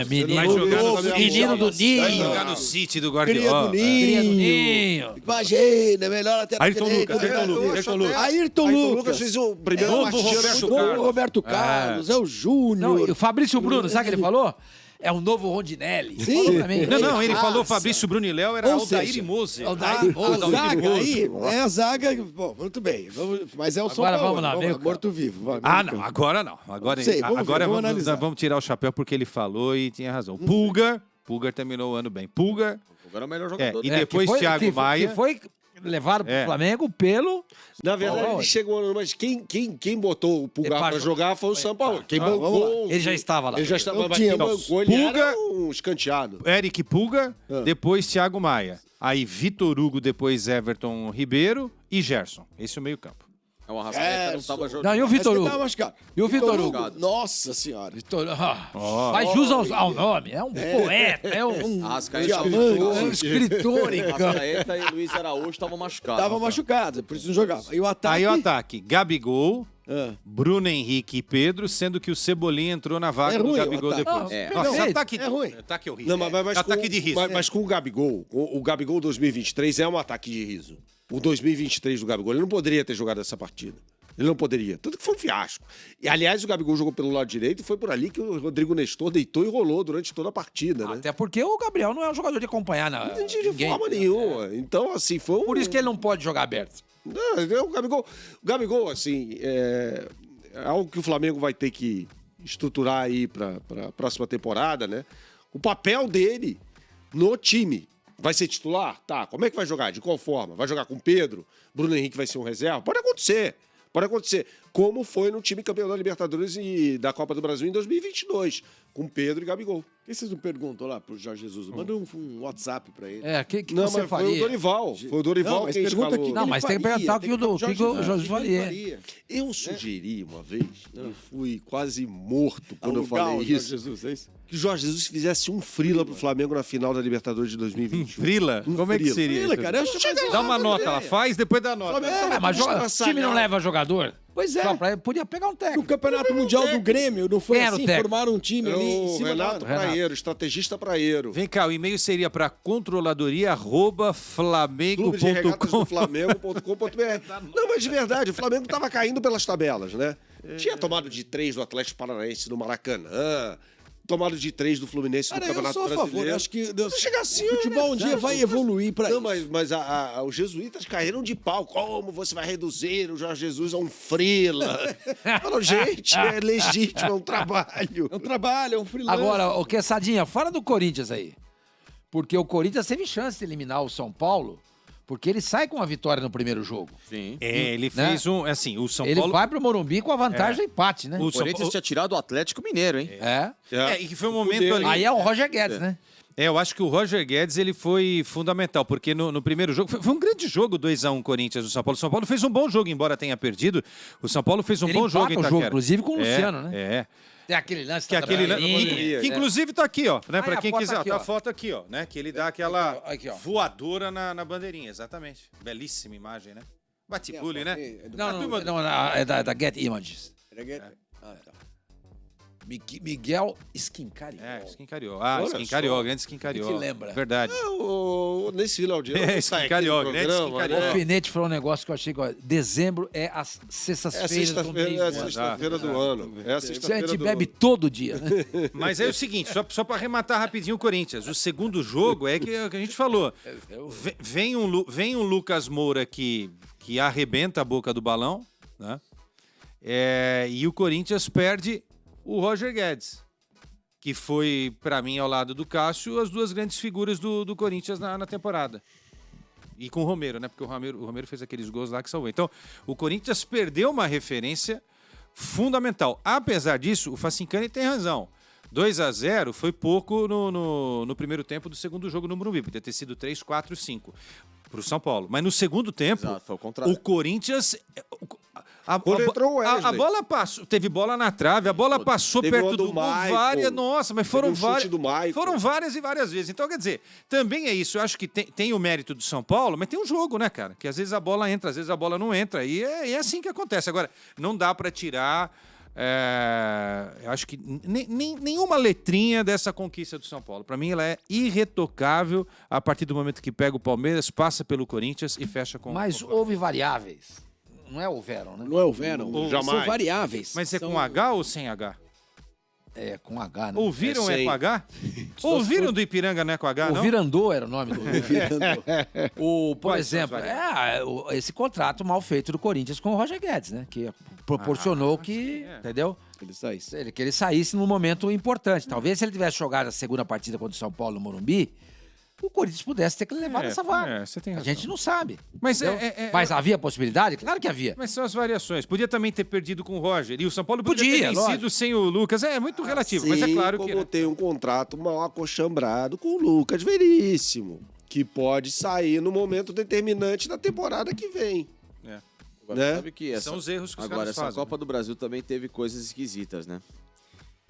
Menino, vai jogar no menino do Vai Ninho. jogar no City do Cria do Guardiola. Cria do Ninho. Ninho. Imagina, melhor lateral Ayrton direito. Lucas, Ayrton Lucas, Ayrton Lucas. Ayrton Lucas Lucas. fez o primeiro Novo partida Roberto muito Carlos. O Roberto Carlos, é o Júnior. Não, e o Fabrício Bruno, sabe o que ele falou? É o novo Rondinelli. Sim. Falou pra mim. Não, ele falou Raça. Fabrício, Bruno e Léo, era Ou Aldair seja, e Moser. Aldair. A zaga aí é a zaga. Bom, muito bem. Mas é o São Agora Paulo. vamos lá, meio campo. morto-vivo. vai, Ah, meio não, campo. agora não. Agora, sei, vamos ver, agora vamos analisar. vamos tirar o chapéu porque ele falou e tinha razão. Pulgar terminou o ano bem. Pulgar, Agora é o melhor jogador. e do- depois que foi- Thiago que Maia. foi levado pro É. Flamengo pelo... Na verdade, Oh, ele chegou, mas quem botou o Pulgar Ele pra jogar foi o São Paulo. Quem vamos bancou. Ele já estava lá. Ele já estava, Não mas tinha, quem mas bancou ele Pulgar- era um escanteado. Eric Pulgar, Ah. depois Thiago Maia. Aí Vitor Hugo, depois Everton Ribeiro e Gerson. Esse é o meio campo. É uma Arrascaeta, não tava jogando. Não, e o Mas Vitor quem Hugo? tava machucado? E o Vitor Hugo? Nossa senhora. Faz jus ao nome. É um poeta, é um Arrascaeta, Diamante. escritor em campo. Arrascaeta e Luiz Araújo estavam machucados. Tava machucado, por isso não jogava. E o ataque? Aí o ataque, Gabigol, Ah. Bruno Henrique e Pedro, sendo que o Cebolinha entrou na vaga É do ruim o Gabigol ataque. depois. Não, Nossa, perfeito. ataque, É ruim. ataque horrível. Não, mas ataque com, de risco. Mas com o Gabigol, o Gabigol 2023 é um ataque de riso. O 2023 do Gabigol, ele não poderia ter jogado essa partida. Ele não poderia. Tanto que foi um fiasco. E, aliás, o Gabigol jogou pelo lado direito e foi por ali que o Rodrigo Nestor deitou e rolou durante toda a partida, né? Até porque o Gabriel não é um jogador de acompanhar De ninguém. forma nenhuma. Então, assim, foi um... Por isso que ele não pode jogar aberto. Não, o Gabigol, assim, é algo que o Flamengo vai ter que estruturar aí para a próxima temporada, né? O papel dele no time. Vai ser titular? Tá. Como é que vai jogar? De qual forma? Vai jogar com o Pedro? Bruno Henrique vai ser um reserva? Pode acontecer. Pode acontecer. Como foi no time campeão da Libertadores e da Copa do Brasil em 2022, com Pedro e Gabigol. Por que vocês não perguntam lá pro Jorge Jesus? Manda um WhatsApp pra ele. É, o que Não, você mas foi o faria? Dorival. Foi o Dorival Não, mas quem pergunta escalou. aqui. Não, mas tem que perguntar o que o Jorge faria. Eu sugeri uma vez, eu fui quase morto quando eu falei Jorge isso, Jesus, é isso? que o Jorge Jesus fizesse um frila pro Flamengo na final da Libertadores de 2021. Frila? Como é que frila. seria? Frila, isso? cara, eu acho Dá uma nota, ela faz, depois dá nota. Mas o time não leva jogador? Pois é. Só podia pegar um No técnico. Campeonato Mundial do Grêmio, não foi Quem era o assim? técnico? Formaram um time ali em O cima da Renato hora. Praeiro, estrategista Praeiro. Vem cá, o e-mail seria para controladoria Clube de regatas do @flamengo.com. Flamengo.com.br. Não, mas de verdade, o Flamengo tava caindo pelas tabelas, né? Tinha tomado de 3 do Atlético Paranaense no Maracanã, tomado de 3 do Fluminense no Cara, eu Campeonato sou a favor. Brasileiro. Eu acho que Não chega assim, o futebol né? um dia vai evoluir pra Não, isso. mas os jesuítas caíram de pau. Como você vai reduzir o Jorge Jesus a um frila? Falaram, gente, é legítimo, é um trabalho. É um trabalho, é um freelance. Agora, o Quessadinha, fala do Corinthians aí. Porque o Corinthians teve chance de eliminar o São Paulo, porque ele sai com a vitória no primeiro jogo. Sim. É, ele Né? fez um. Assim, o São Ele Paulo. vai pro Morumbi com a vantagem do empate, né? O O São Corinthians Paulo. tinha tirado o Atlético Mineiro, hein? É. E que foi um momento ali. Aí é o Roger Guedes, né? Eu acho que o Roger Guedes ele foi fundamental, porque no primeiro jogo foi um grande jogo 2-1 Corinthians do São Paulo. O São Paulo fez um bom jogo, embora tenha perdido. O São Paulo fez um Ele bom jogo empata em o Itaquera. jogo, inclusive com o Luciano, né? É. Tem aquele lance Que é aquele bandeirinha. que inclusive tá aqui, ó, né? Ah, Pra a quem foto quiser, aqui, tá ó. a foto aqui, ó, né? Que ele dá aquela Aqui, ó. voadora na bandeirinha, exatamente. Belíssima imagem, né? Bate-bully, né? Não, é da Get Images. Ah, tá. Miguel Skincariol. Skincariol. Olha Skincariol, só. grande Skincariol. Que lembra? Verdade. Nesse final de ano. É, sai aqui Skincariol, no grande programa, Skincariol. O né? Alfinete falou um negócio que eu achei que ó, dezembro é as É sextas-feiras do mês. sexta-feira, do ano. sexta-feira do ano. É a Isso a sexta-feira gente do bebe ano. todo dia, né? Mas é o seguinte, só para arrematar rapidinho o Corinthians. O segundo jogo é que a gente falou. Vem um Lucas Moura que arrebenta a boca do balão, né? E o Corinthians perde o Roger Guedes, que foi, para mim, ao lado do Cássio, as duas grandes figuras do Corinthians na temporada. E com o Romero, né? Porque o Romero fez aqueles gols lá que salvou. Então, o Corinthians perdeu uma referência fundamental. Apesar disso, o Facincani tem razão. 2-0 foi pouco no primeiro tempo do segundo jogo no Morumbi. Podia ter sido 3, 4, 5 para o São Paulo. Mas no segundo tempo, Exato, foi o contrário. o Corinthians... Quando entrou o Wesley. A bola passou, teve bola na trave, a bola passou Teve perto uma do do gol Maicon. várias, nossa, mas foram Teve um chute várias, do Maicon. foram várias e várias vezes. Então, quer dizer, também é isso, eu acho que tem o mérito do São Paulo, mas tem um jogo, né, cara? Que às vezes a bola entra, às vezes a bola não entra, e é assim que acontece. Agora, não dá pra tirar, eu acho que nenhuma letrinha dessa conquista do São Paulo. Pra mim, ela é irretocável a partir do momento que pega o Palmeiras, passa pelo Corinthians e fecha com Mas houve variáveis. Não é houveram, né? Não é o Venom. Jamais. São variáveis. Mas é São... com H ou sem H? É, com H, né? Ouviram É é sem. com H? Ouviram do Ipiranga não é com H, O não? Virandô era o nome do... Por Quais são exemplo, as esse contrato mal feito do Corinthians com o Roger Guedes, né? Que proporcionou que, entendeu? Ele saísse. Que ele saísse num momento importante. Talvez se ele tivesse jogado a segunda partida contra o São Paulo no Morumbi, o Corinthians pudesse ter que levar essa vaga. você tem A razão. gente não sabe. Mas entendeu? Mas havia possibilidade? Claro que havia. Mas são as variações. Podia também ter perdido com o Roger. E o São Paulo podia ter vencido lógico. sem o Lucas. É muito relativo, mas é claro que... como tem um contrato mal acochambrado com o Lucas Veríssimo, que pode sair no momento determinante da temporada que vem. Agora, né? sabe que São os erros que os agora, caras essa fazem. Copa do Brasil também teve coisas esquisitas, né?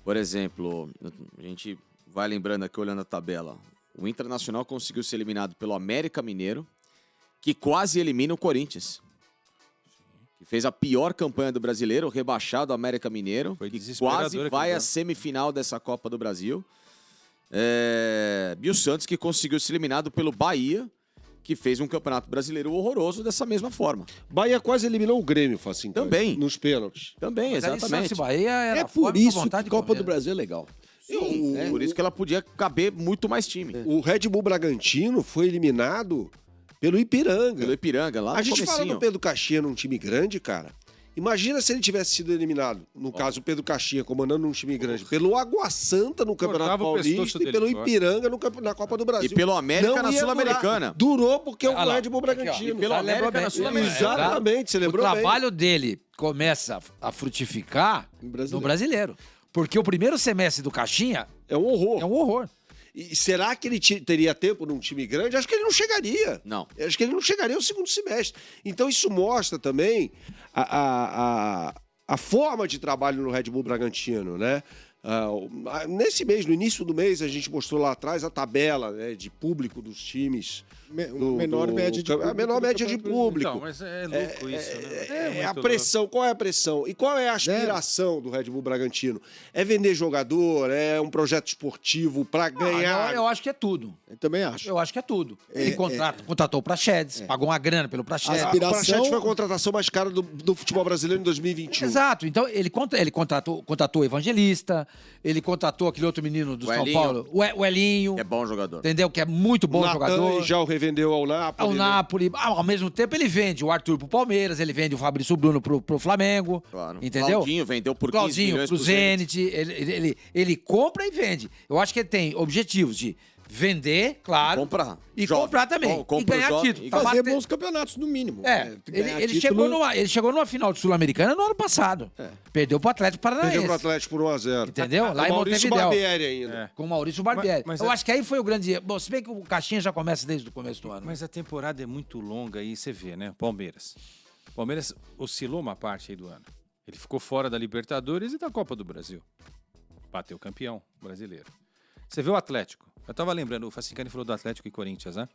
Por exemplo, a gente vai lembrando aqui, olhando a tabela, o Internacional conseguiu ser eliminado pelo América Mineiro, que quase elimina o Corinthians. Que fez a pior campanha do brasileiro, rebaixado o América Mineiro, Foi que desesperador quase aquele vai à jogo. semifinal dessa Copa do Brasil. E o Santos, que conseguiu ser eliminado pelo Bahia, que fez um campeonato brasileiro horroroso dessa mesma forma. Bahia quase eliminou o Grêmio, Facinho. Também. Nos pênaltis. Também, Mas aí exatamente. Santos e Bahia era É por fome com isso vontade que de Copa comer. do Brasil é legal. Sim, né? Por isso que ela podia caber muito mais time. O Red Bull Bragantino foi eliminado pelo Ipiranga. Pelo Ipiranga, lá A no gente fala comecinho. do Pedro Caixinha num time grande, cara. Imagina se ele tivesse sido eliminado, no caso o Pedro Caixinha comandando um time grande, pelo Água Santa no Campeonato Cortava o pescoço Paulista e dele pelo fora. Ipiranga na Copa do Brasil. E pelo América Não na ia Sul-Americana. Durou porque o Ah lá, Red Bull aqui, ó. Bragantino. E pelo Você lembrou América bem. na Sul-Americana. Exatamente, você O lembrou bem. trabalho dele começa a frutificar no brasileiro. Porque o primeiro semestre do Caixinha É um horror. é um horror. E será que ele teria tempo num time grande? Acho que ele não chegaria. Não. Acho que ele não chegaria ao segundo semestre. Então isso mostra também a forma de trabalho no Red Bull Bragantino, né? Nesse mês, no início do mês, a gente mostrou lá atrás a tabela, né, de público dos times. Menor média de público. A menor média de público. Então, mas é louco isso, né? É a muito pressão, qual é a pressão? E qual é a aspiração do Red Bull Bragantino? É vender jogador? É um projeto esportivo para ganhar? Eu acho que é tudo. Eu também acho. Eu acho que é tudo. Ele contratou o Praxedes, pagou uma grana pelo Praxedes. Aspira- O Praxedes foi a contratação mais cara do futebol brasileiro em 2021. Exato. Então, ele contratou o Evangelista, ele contratou aquele outro menino do O São Elinho. Paulo, o Elinho, É bom jogador. entendeu? Que é muito bom Natan jogador. já o revendeu ao Napoli. Ao né? Napoli. Ao mesmo tempo, ele vende o Arthur pro Palmeiras, ele vende o Fabrício Bruno pro Flamengo. Claro. Entendeu? Claudinho vendeu por 15 Claudinho milhões pro pro Zenit. Zenit. Ele compra e vende. Eu acho que ele tem objetivos de vender, claro. Comprar. E Jovem. comprar também. Compra E ganhar jovem. título. E Pra Fazer bater- bons campeonatos, no mínimo. Ele Ganhar chegou numa final de Sul-Americana no ano passado. Perdeu pro Atlético Paranaense. Perdeu pro Atlético por 1-0. Entendeu? Lá em Maurício Montevidéu. Barbieri ainda. Com o Maurício Barbieri. Mas Eu acho que aí foi o grande... Bom, se bem que o Caixinha já começa desde o começo do ano. Mas a temporada é muito longa aí, você vê, né? Palmeiras. Palmeiras oscilou uma parte aí do ano. Ele ficou fora da Libertadores e da Copa do Brasil. Bateu o campeão brasileiro. Você vê o Atlético. Eu tava lembrando, o Facicani falou do Atlético e Corinthians, né?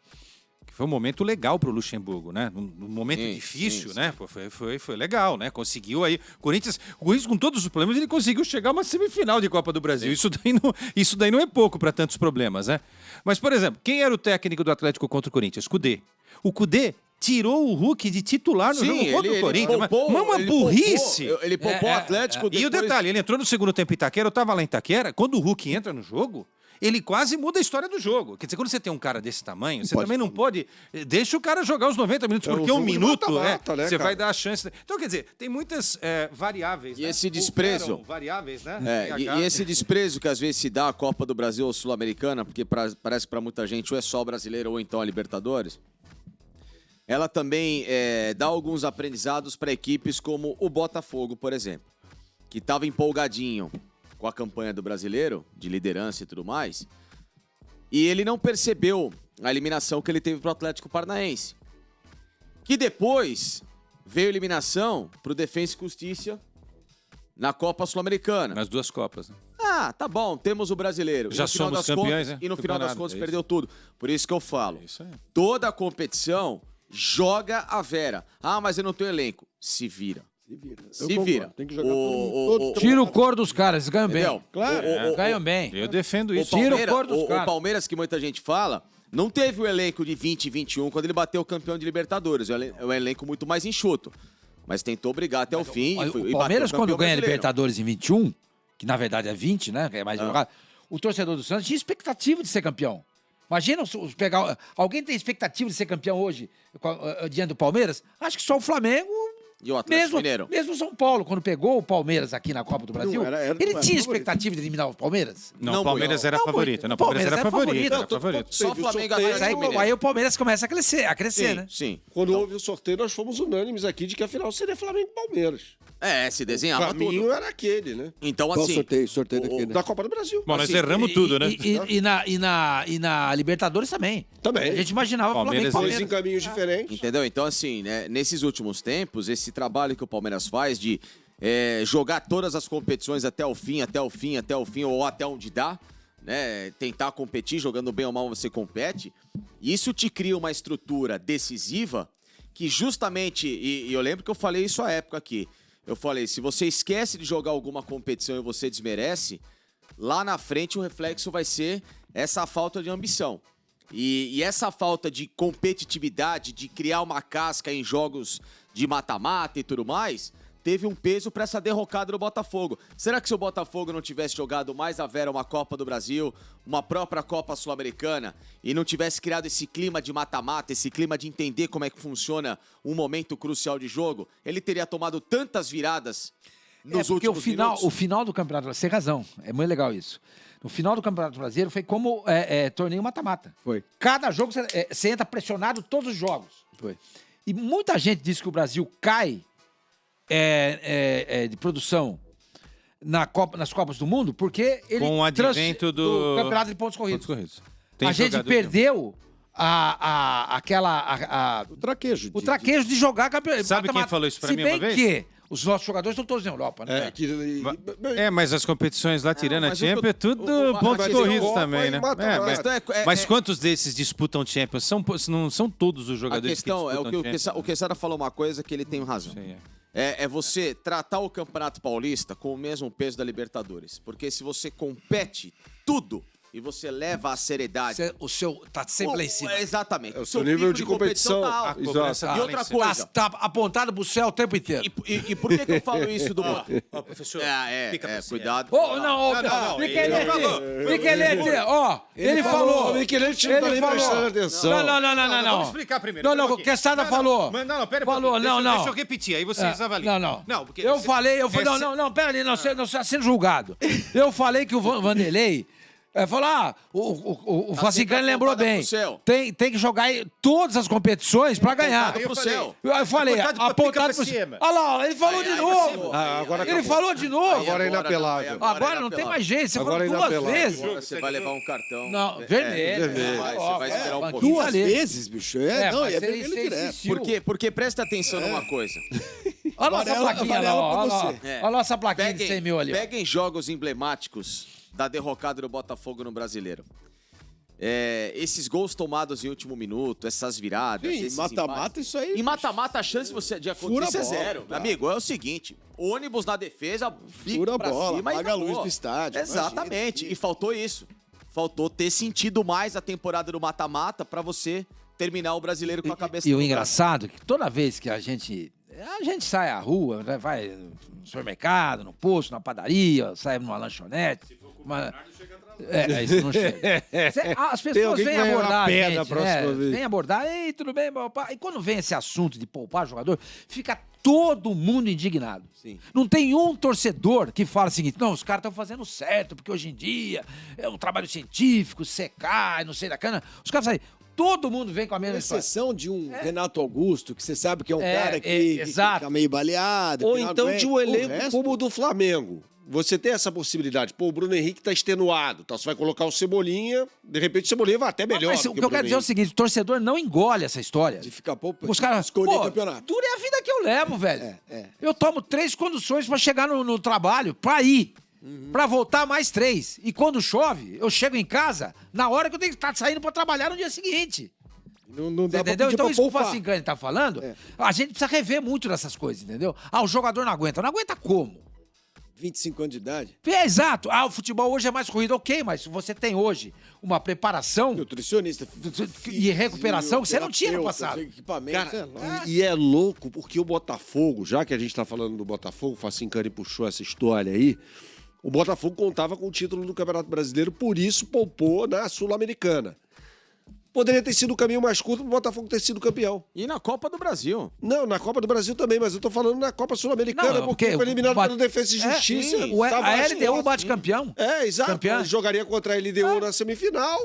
Que foi um momento legal pro Luxemburgo, né? Num momento difícil, né? Pô, foi legal, né? Conseguiu aí. O Corinthians, com todos os problemas, ele conseguiu chegar a uma semifinal de Copa do Brasil. Isso daí não é pouco para tantos problemas, né? Mas, por exemplo, quem era o técnico do Atlético contra o Corinthians? Cudê. O Cudê tirou o Hulk de titular no jogo contra o Corinthians. Uma burrice! Ele poupou o Atlético. E o detalhe, ele entrou no segundo tempo em Itaquera, eu tava lá em Itaquera, quando o Hulk entra no jogo, ele quase muda a história do jogo. Quer dizer, quando você tem um cara desse tamanho, você também não pode... Deixa o cara jogar os 90 minutos, porque um minuto, você vai dar a chance... Então, quer dizer, tem muitas variáveis, E esse desprezo... Variáveis, né? E esse desprezo que às vezes se dá à Copa do Brasil ou Sul-Americana, porque parece que para muita gente ou é só o brasileiro ou então a Libertadores, ela também dá alguns aprendizados para equipes como o Botafogo, por exemplo, que estava empolgadinho com a campanha do brasileiro, de liderança e tudo mais, e ele não percebeu a eliminação que ele teve pro Atlético Paranaense. Que depois veio a eliminação pro Defensa e Justiça na Copa Sul-Americana. Nas duas Copas, né? Ah, tá bom, temos o brasileiro. Já somos campeões, né? E no final das contas É perdeu tudo. Por isso que eu falo, Isso aí. toda a competição joga a Vera. Ah, mas eu não tenho elenco. Se vira. Se vira. Tem que jogar todos. Tira o cor dos caras, eles ganham bem. Entendeu? Claro. Ganham bem. Eu defendo isso. Tira o cor dos O caras. Palmeiras, que muita gente fala, não teve o elenco de 20 e 21 quando ele bateu o campeão de Libertadores. É um elenco muito mais enxuto. Mas tentou brigar até o fim. O Palmeiras, quando ganha a Libertadores em 21, que na verdade é 20, né? Que é mais jogado, o torcedor do Santos tinha expectativa de ser campeão. Imagina pegar. Alguém tem expectativa de ser campeão hoje diante do Palmeiras? Acho que só o Flamengo. E o Atlético Mineiro. Mesmo o São Paulo, quando pegou o Palmeiras aqui na Copa do Brasil, ele tinha expectativa de eliminar o Palmeiras? Não, o Palmeiras era favorito. Não, o Palmeiras era favorito. Só o Flamengo Mas aí o Palmeiras começa a crescer, né? Sim. Quando houve o sorteio, nós fomos unânimes aqui de que a final seria Flamengo e Palmeiras. Se O desenhava caminho tudo. era aquele, né? Então, Qual assim... sorteio daqui, né? Da Copa do Brasil. Bom, nós Assim, erramos tudo, né? E na Libertadores também. Também. A gente imaginava Palmeiras, Flamengo e Dois em Palmeiras. caminhos diferentes. Entendeu? Então, assim, né, nesses últimos tempos, esse trabalho que o Palmeiras faz de jogar todas as competições até o fim, ou até onde dá, né? Tentar competir, jogando bem ou mal você compete. Isso te cria uma estrutura decisiva que justamente, e eu lembro que eu falei isso à época aqui, eu falei, se você esquece de jogar alguma competição e você desmerece, lá na frente o reflexo vai ser essa falta de ambição. E essa falta de competitividade, de criar uma casca em jogos de mata-mata e tudo mais, teve um peso para essa derrocada do Botafogo. Será que se o Botafogo não tivesse jogado mais a vera uma Copa do Brasil, uma própria Copa Sul-Americana, e não tivesse criado esse clima de mata-mata, esse clima de entender como é que funciona um momento crucial de jogo, ele teria tomado tantas viradas nos porque últimos minutos? o final do Campeonato Brasileiro, você tem razão, é muito legal isso. No final do Campeonato Brasileiro foi como torneio mata-mata. Foi. Cada jogo você entra pressionado todos os jogos. Foi. E muita gente diz que o Brasil cai de produção nas Copas do Mundo porque ele Com o advento do Campeonato de Pontos Corridos. Tem A gente jogador- perdeu O traquejo. o traquejo de jogar campeonato. Sabe quem falou isso pra mim uma vez? Se bem que os nossos jogadores estão todos na Europa, né? Mas as competições lá, tirando a mas o Champions, que eu- é tudo o- pontos mas corridos Copa também, e né? mata-mata. Mas quantos desses disputam Champions? Não são todos os A jogadores questão que é o disputam que Champions. o Quesada falou uma coisa que ele tem razão. Sim, É você tratar o Campeonato Paulista com o mesmo peso da Libertadores. Porque se você compete tudo e você leva a seriedade... O seu tá sempre lá em cima. Exatamente. É o seu nível de competição. Tá alto. A cobrança Exato. E tá outra lá em cima. coisa... Tá apontado pro céu o tempo inteiro. E por que eu falo isso do... Professor, cuidado. Não, ele falou. Michelete, ó, ele falou. O Michelete não tá nem prestando atenção. Não. Vamos explicar primeiro. Não, o Quesada falou. Não, pera. Falou, não. Deixa eu repetir, aí vocês avaliam. Não. Porque Eu falei, não, pera ali, não seja sendo julgado. Eu falei que o Vanderlei falou, o Facicani lembrou apontada bem. pro céu. Tem que jogar em todas as competições pra ganhar. Apontada pro céu. Eu falei, Apontado pra apontado pra pro cima. cima. Olha lá, ele falou de novo. Agora Ele acabou. falou de novo. Agora é inapelável. Agora não tem mais jeito, você Agora falou é duas inapelável. vezes. Agora você vai levar um cartão. Não, vermelho. Você vai esperar um pouquinho. Duas ali. vezes, bicho. mas É ele vermelho direto. insistiu. Porque presta atenção numa coisa. Olha a nossa Amarela- plaquinha lá, amarela ó. pra Olha, você. olha a nossa plaquinha de 100 mil ali. Ó. Peguem jogos emblemáticos da derrocada do Botafogo no Brasileiro. Esses gols tomados em último minuto, essas viradas. Sim, esses mata-mata, empates. isso aí. Em mata-mata, a chance de acontecer é Fura a bola, zero. cara. Amigo, é o seguinte: ônibus na defesa, bico Fura a pra bola, cima e apaga a luz acabou. do estádio, Exatamente. imagina. E faltou isso. Faltou ter sentido mais a temporada do mata-mata pra você terminar o Brasileiro com a cabeça E o no lugar. engraçado é que toda vez que a gente sai à rua, né, vai no supermercado, no posto, na padaria, sai numa lanchonete. Isso não chega. As pessoas alguém que vêm vai abordar a a pé gente, na próxima vez. vem abordar, ei, tudo bem, meu pai? E quando vem esse assunto de poupar jogador, fica todo mundo indignado. Sim. Não tem um torcedor que fala o seguinte, não, os caras estão fazendo certo, porque hoje em dia é um trabalho científico, secar, não sei da cana. Os caras saem, todo mundo vem com a Com mesma história. exceção de um Renato Augusto, que você sabe que é um cara que exato. fica meio baleado. Ou que não então aguenta. de um O elenco resto- como o do Flamengo. Você tem essa possibilidade. Pô, o Bruno Henrique tá extenuado. Então você vai colocar o Cebolinha, de repente o Cebolinha vai até melhor. Mas do o que eu Bruno quero dizer é o Henrique. seguinte, o torcedor não engole essa história. De ficar pouco. Os caras, escolher pô, campeonato. dura é a vida que eu levo, velho. É. Eu tomo 3 conduções pra chegar no trabalho, pra ir. Pra voltar mais 3. E quando chove, eu chego em casa na hora que eu tenho que estar saindo pra trabalhar no dia seguinte. Não dá pra Entendeu? pedir Então pra isso que o poupar. Facincani tá falando, É. a gente precisa rever muito dessas coisas, entendeu? O jogador não aguenta. Não aguenta como? 25 anos de idade. Exato. O futebol hoje é mais corrido, ok, mas se você tem hoje uma preparação Nutricionista. e recuperação que você não tinha no fisioterapeuta, passado. Equipamento, Cara, sei lá. e é louco, porque o Botafogo, já que a gente tá falando do Botafogo, o Facincani puxou essa história aí, o Botafogo contava com o título do Campeonato Brasileiro, por isso poupou na Sul-Americana. Poderia ter sido o caminho mais curto pro Botafogo ter sido campeão. E na Copa do Brasil. Não, na Copa do Brasil também, mas eu tô falando na Copa Sul-Americana, Não, porque porque foi eliminado bate- pela Defesa e Justiça. A tava LDU bate campeão. Exato. Campeão. Jogaria contra a LDU na semifinal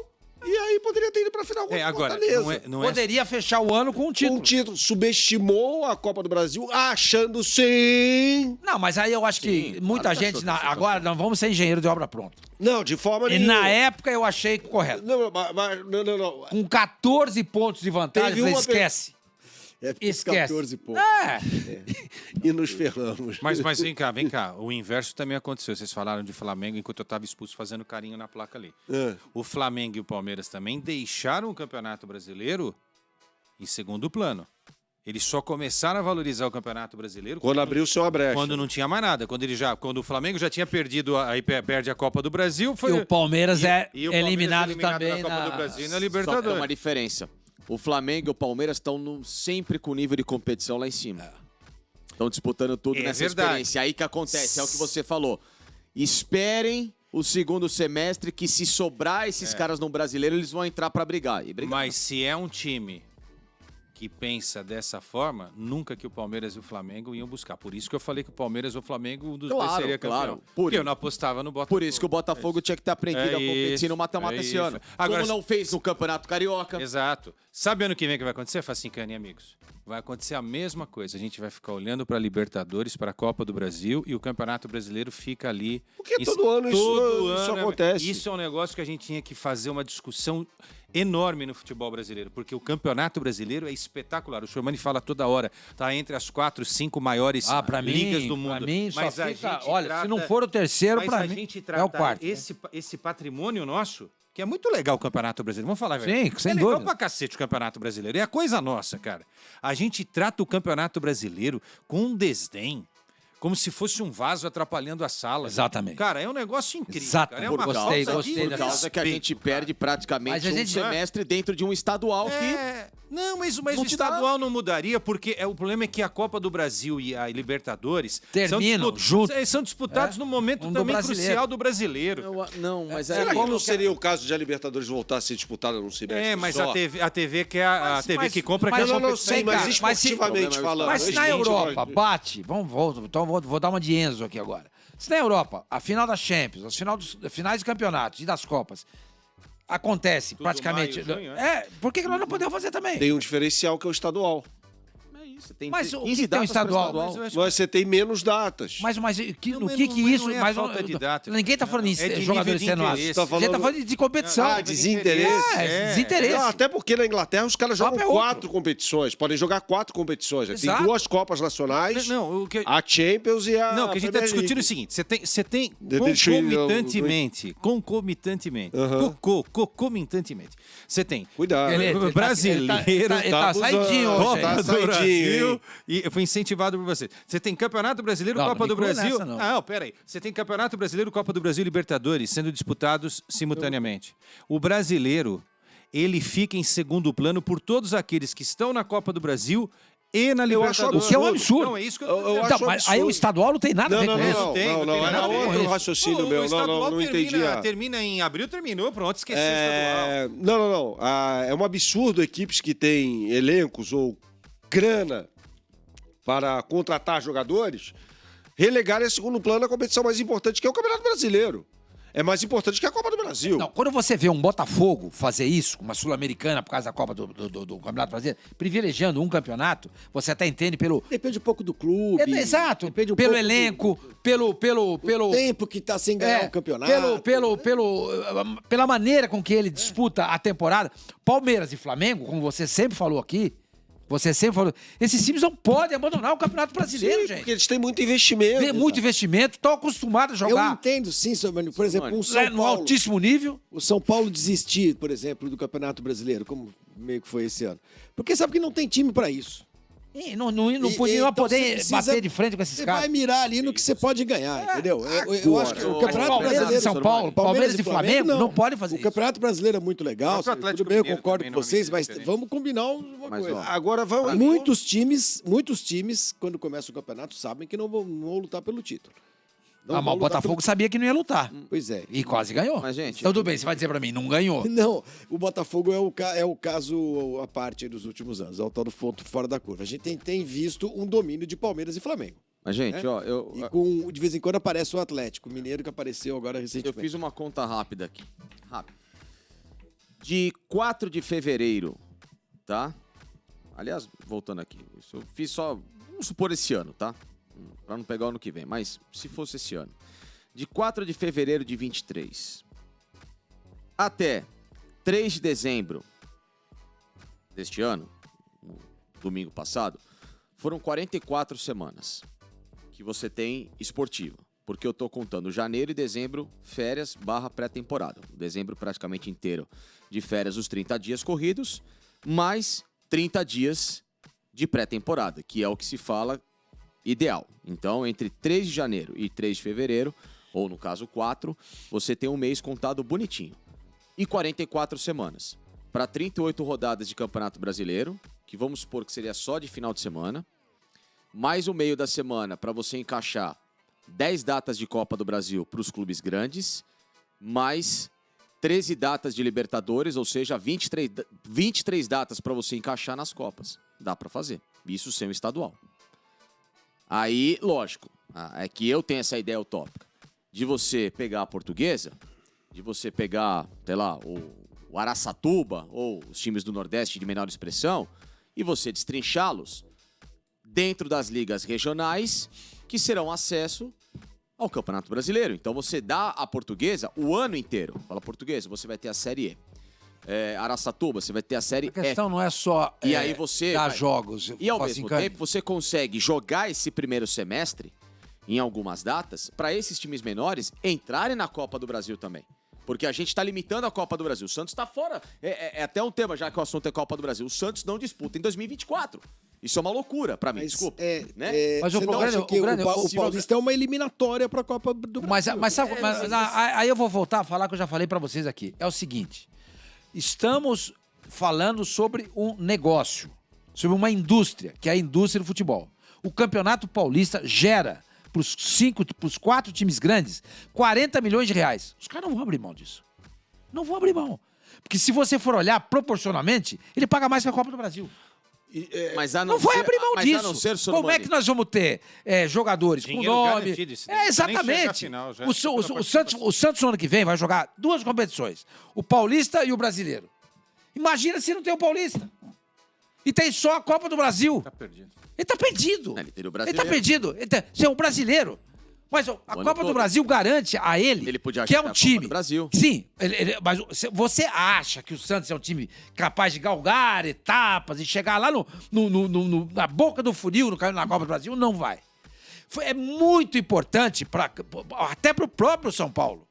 e aí poderia ter ido pra final contra o Agora, Fortaleza. não é Poderia fechar o ano com um título. Um título subestimou a Copa do Brasil, achando sim. Não, mas aí eu acho que muita gente... agora, não vamos ser engenheiro de obra pronta. Não, de forma E nenhuma. na época eu achei correto. Não, não. Com 14 pontos de vantagem, Teve eu falei, uma esquece. É Esquece. 14 pontos. E nos ferramos. Mas vem cá. O inverso também aconteceu. Vocês falaram de Flamengo enquanto eu estava expulso fazendo carinho na placa ali. É. O Flamengo e o Palmeiras também deixaram o Campeonato Brasileiro em segundo plano. Eles só começaram a valorizar o Campeonato Brasileiro Quando abriu-se uma brecha. quando não tinha mais nada. Quando o Flamengo já tinha perdido, aí perde a Copa do Brasil. E o Palmeiras é e o Palmeiras eliminado também na Copa na... do Brasil e na Só que tem Libertadores. uma diferença. O Flamengo e o Palmeiras estão sempre com o nível de competição lá em cima. Estão disputando tudo É nessa verdade. experiência. Aí que acontece, é o que você falou. Esperem o segundo semestre que se sobrar esses caras no Brasileiro, eles vão entrar pra brigar. E brigar. Mas se é um time que pensa dessa forma, nunca que o Palmeiras e o Flamengo iam buscar. Por isso que eu falei que o Palmeiras ou o Flamengo, um dos dois Claro, seria campeão. claro. Porque eu não apostava no Botafogo. Por isso que o Botafogo tinha que ter aprendido É a competir isso, no mata-mata é esse isso. ano. Agora, Como não fez no Campeonato Carioca. Exato. Sabe ano que vem o que vai acontecer, Facincani, amigos? Vai acontecer a mesma coisa. A gente vai ficar olhando para a Libertadores, para a Copa do Brasil e o Campeonato Brasileiro fica ali. Porque todo ano isso acontece. Isso é um negócio que a gente tinha que fazer uma discussão enorme no futebol brasileiro, porque o Campeonato Brasileiro é espetacular. O Sormani fala toda hora, tá entre as 4, 5 maiores pra ligas mim, do mundo. Pra mim, só Mas a fica... gente Olha, trata- se não for o terceiro, mas pra a mim, gente é trata o quarto. esse patrimônio nosso, que é muito legal o Campeonato Brasileiro. Vamos falar, velho. Sim, sem é legal dúvida. pra cacete o Campeonato Brasileiro. É a coisa nossa, cara. A gente trata o Campeonato Brasileiro com um desdém. Como se fosse um vaso atrapalhando a sala. Exatamente. Cara, é um negócio incrível. Exatamente. Cara. É uma Gostei falta gostei de Por dessa- causa que a gente perde praticamente Mas a gente- um semestre dentro de um estadual Não, mas Não o te dá. estadual não mudaria, porque o problema é que a Copa do Brasil e a Libertadores Terminam juntos. são disputados no momento Um do também brasileiro. crucial do brasileiro. Não, mas Será aí... que não seria o caso de a Libertadores voltar a ser disputada num semestre Mas só? a TV que é a TV mas- que compra mas- que é Não, não, competição. sei, mas cara, mas se- esportivamente falando. Mas se na a gente Europa vai- bate, então vou dar uma de Enzo aqui agora. Se na Europa, a final da Champions, as finais de campeonatos e das Copas acontece praticamente. maio, junho, Por que nós não podemos fazer também? Tem um diferencial que é o estadual. Você tem Mas o 15 que tem o datas para estadual? Mas eu acho Mas você tem menos datas. Mas no Não, que não isso... é mas falta de data. Ninguém tá falando em É de jogadores nível de extenuados. interesse. A gente tá falando de competição. Ah, desinteresse. Desinteresse. Não, até porque na Inglaterra os caras jogam Copa é outro. 4 competições. Podem jogar 4 competições. Tem Exato. 2 Copas Nacionais, Não, o que... a Champions e a Não, o que a gente está Premier discutindo é o League. seguinte: você tem Deixa eu- concomitantemente, Aham. concomitantemente, você tem Cuidado. brasileiro, Ele tá abusando. saidinho hoje. Tá hein? Copa do saidinho, Brasil, hein? e eu fui incentivado por você. Você tem Campeonato Brasileiro, Não, Copa não do me inclui Brasil. nessa, não. Não, peraí. Você tem Campeonato Brasileiro, Copa do Brasil e Libertadores sendo disputados simultaneamente. O brasileiro, ele fica em segundo plano por todos aqueles que estão na Copa do Brasil e na Eu acho Libertadores. O que é um absurdo. Não, é isso que eu Eu tô dizendo. Então, acho mas aí absurdo. o estadual não tem nada a Não, ver não, com não, isso. não, tem, não, não não, tem era nada a ver com outro isso. raciocínio meu. O estadual Não entendi. termina em abril, terminou, pronto, esqueceu o estadual. Não. É um absurdo equipes que têm elencos ou grana para contratar jogadores relegarem a segundo plano a competição mais importante, que é o Campeonato Brasileiro. É mais importante que a Copa do Brasil. Não, quando você vê um Botafogo fazer isso, uma Sul-Americana por causa da Copa do Campeonato Brasileiro, privilegiando um campeonato, você até entende pelo... Depende um pouco do clube. Exato, Depende um pelo pouco elenco, pelo tempo que tá sem ganhar o campeonato. pela maneira com que ele disputa a temporada. Palmeiras e Flamengo, como você sempre falou aqui, esses times não podem abandonar o Campeonato Brasileiro, Sim, gente. porque eles têm muito investimento. Tem muito investimento, estão acostumados a Eu jogar entendo, sim, seu Mano. Por exemplo, um São no Paulo. altíssimo nível. O São Paulo desistir, por exemplo, do Campeonato Brasileiro, como meio que foi esse ano. Porque sabe que não tem time para isso. E não E- podia então poder você precisa- bater de frente com esses Você caras. vai mirar ali no que você pode ganhar, entendeu? Eu acho que o Mas Campeonato Palmeiras Brasileiro... e São Paulo, Palmeiras e Flamengo não podem fazer O Campeonato Brasileiro é muito legal, Mas o Atlético tudo bem, eu Mineiro concordo também com vocês, normalmente é mas diferente. vamos combinar uma Mas, coisa. ó, Agora vamos. Muitos times, quando começa o campeonato, sabem que não vão lutar pelo título. Não Mas vão o lutar Botafogo pelo- sabia que não ia lutar. Pois é. E quase ganhou. Mas, gente- Então, tudo bem, você vai dizer pra mim, não ganhou. Não, o Botafogo é o caso à parte aí dos últimos anos, é o tal do ponto fora da curva. A gente tem visto um domínio de Palmeiras e Flamengo. Mas, gente, ó, E de vez em quando aparece o Atlético Mineiro, que apareceu agora eu recentemente. fiz uma conta rápida aqui. Rápido. De 4 de fevereiro, tá? Aliás, voltando aqui, isso eu fiz só, vamos supor esse ano, tá? Pra não pegar o ano que vem, mas se fosse esse ano. De 4 de fevereiro de 23 até 3 de dezembro deste ano, no domingo passado, foram 44 semanas que você tem esportiva. Porque eu tô contando janeiro e dezembro, férias / pré-temporada. Dezembro praticamente inteiro de férias, os 30 dias corridos, mais 30 dias de pré-temporada, que é o que se fala ideal. Então, entre 3 de janeiro e 3 de fevereiro, ou no caso 4, você tem um mês contado bonitinho. E 44 semanas. Para 38 rodadas de Campeonato Brasileiro, que vamos supor que seria só de final de semana, mais o meio da semana para você encaixar 10 datas de Copa do Brasil para os clubes grandes, mais 13 datas de Libertadores, ou seja, 23 datas para você encaixar nas Copas. Dá para fazer. Isso sem o estadual. Aí, lógico, é que eu tenho essa ideia utópica de você pegar a Portuguesa, de você pegar, sei lá, o Araçatuba ou os times do Nordeste de menor expressão e você destrinchá-los dentro das ligas regionais que serão acesso ao Campeonato Brasileiro. Então você dá à Portuguesa o ano inteiro. Fala Portuguesa, você vai ter a Série E. Araçatuba, você vai ter a Série A questão não é só E aí você dar vai- jogos. E ao faça mesmo encanto. tempo você consegue jogar esse primeiro semestre em algumas datas para esses times menores entrarem na Copa do Brasil também. Porque a gente está limitando a Copa do Brasil. O Santos está fora. É até um tema, já que o assunto é Copa do Brasil. O Santos não disputa em 2024. Isso é uma loucura para mim, desculpa. né? Mas o Você não programa- acha que o grande- o se Paulista é uma eliminatória para a Copa do Brasil? Mas sabe, aí eu vou voltar a falar que eu já falei pra vocês aqui. É o seguinte, estamos falando sobre um negócio, sobre uma indústria, que é a indústria do futebol. O Campeonato Paulista gera para os 4 times grandes 40 milhões de reais. Os caras não vão abrir mão disso. Não vão abrir mão. Porque se você for olhar proporcionalmente, ele paga mais que a Copa do Brasil. Mas a Não vai abrir mão mas disso. A não ser, Como é que nós vamos ter jogadores com Dinheiro nome? garantido, isso daí. Nem chega à Exatamente. final, já O, chega na o Santos no ano que vem vai jogar 2 competições. O Paulista e o Brasileiro. Imagina se não tem o Paulista. E tem só a Copa do Brasil. Tá perdido. Ele tá perdido. Ele teria o Ele brasileiro. tá perdido. Você é um brasileiro. Mas a Copa do todo. Brasil garante a ele, Ele podia que é achar um que a Copa time. do Brasil. Sim, mas você acha que o Santos é um time capaz de galgar etapas e chegar lá na boca do funil na Copa do Brasil? Não vai. É muito importante até pro próprio São Paulo.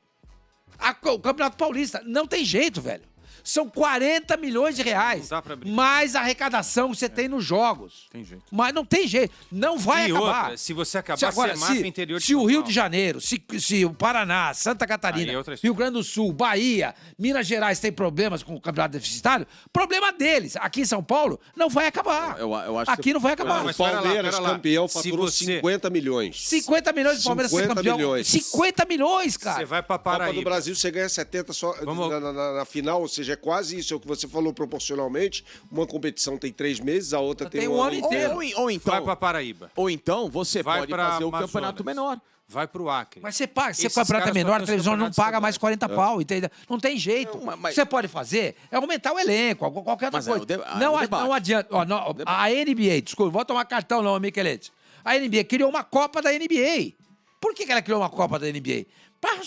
O Campeonato Paulista não tem jeito, velho. São 40 milhões de reais. Não dá pra brincar. Mais a arrecadação que você tem nos jogos. Tem jeito. Mas não tem jeito. Não vai E acabar. outra, se você acabar, Agora, você mata o interior de se o São Rio Paulo. de Janeiro, se o Paraná, Santa Aí Catarina, é outra história. Rio Grande do Sul, Bahia, Minas Gerais tem problemas com o campeonato deficitário, problema deles. Aqui em São Paulo, não vai acabar. Eu acho Aqui que- não vai acabar. Mas O Palmeiras, pera lá. campeão, Se faturou você- 50 milhões. 50 milhões de Palmeiras ser 50 campeão. milhões. 50 milhões, Você cara. vai pra Copa do Paraíba. Brasil, você ganha 70 só Vamos- na final, ou seja, é quase isso. É o que você falou proporcionalmente. Uma competição tem 3 meses, a outra tem tem um ano inteiro. Ou então, Vai pra Paraíba. ou então você Vai pode pra fazer o Amazonas. campeonato menor. Vai pro Acre. Mas você paga, se o Esses campeonato é caras só menor, têm a os televisão não campeonatos paga mais estaduais. 40 pau, entendeu? Não tem jeito. Não, O mas- que você pode fazer é aumentar o elenco, qualquer outra Mas é coisa. o de- é não, o debate. não adianta. Ó, a NBA, desculpa, vou tomar cartão não, Michelete. A NBA criou uma Copa da NBA. Por que ela criou uma Copa da NBA? Pra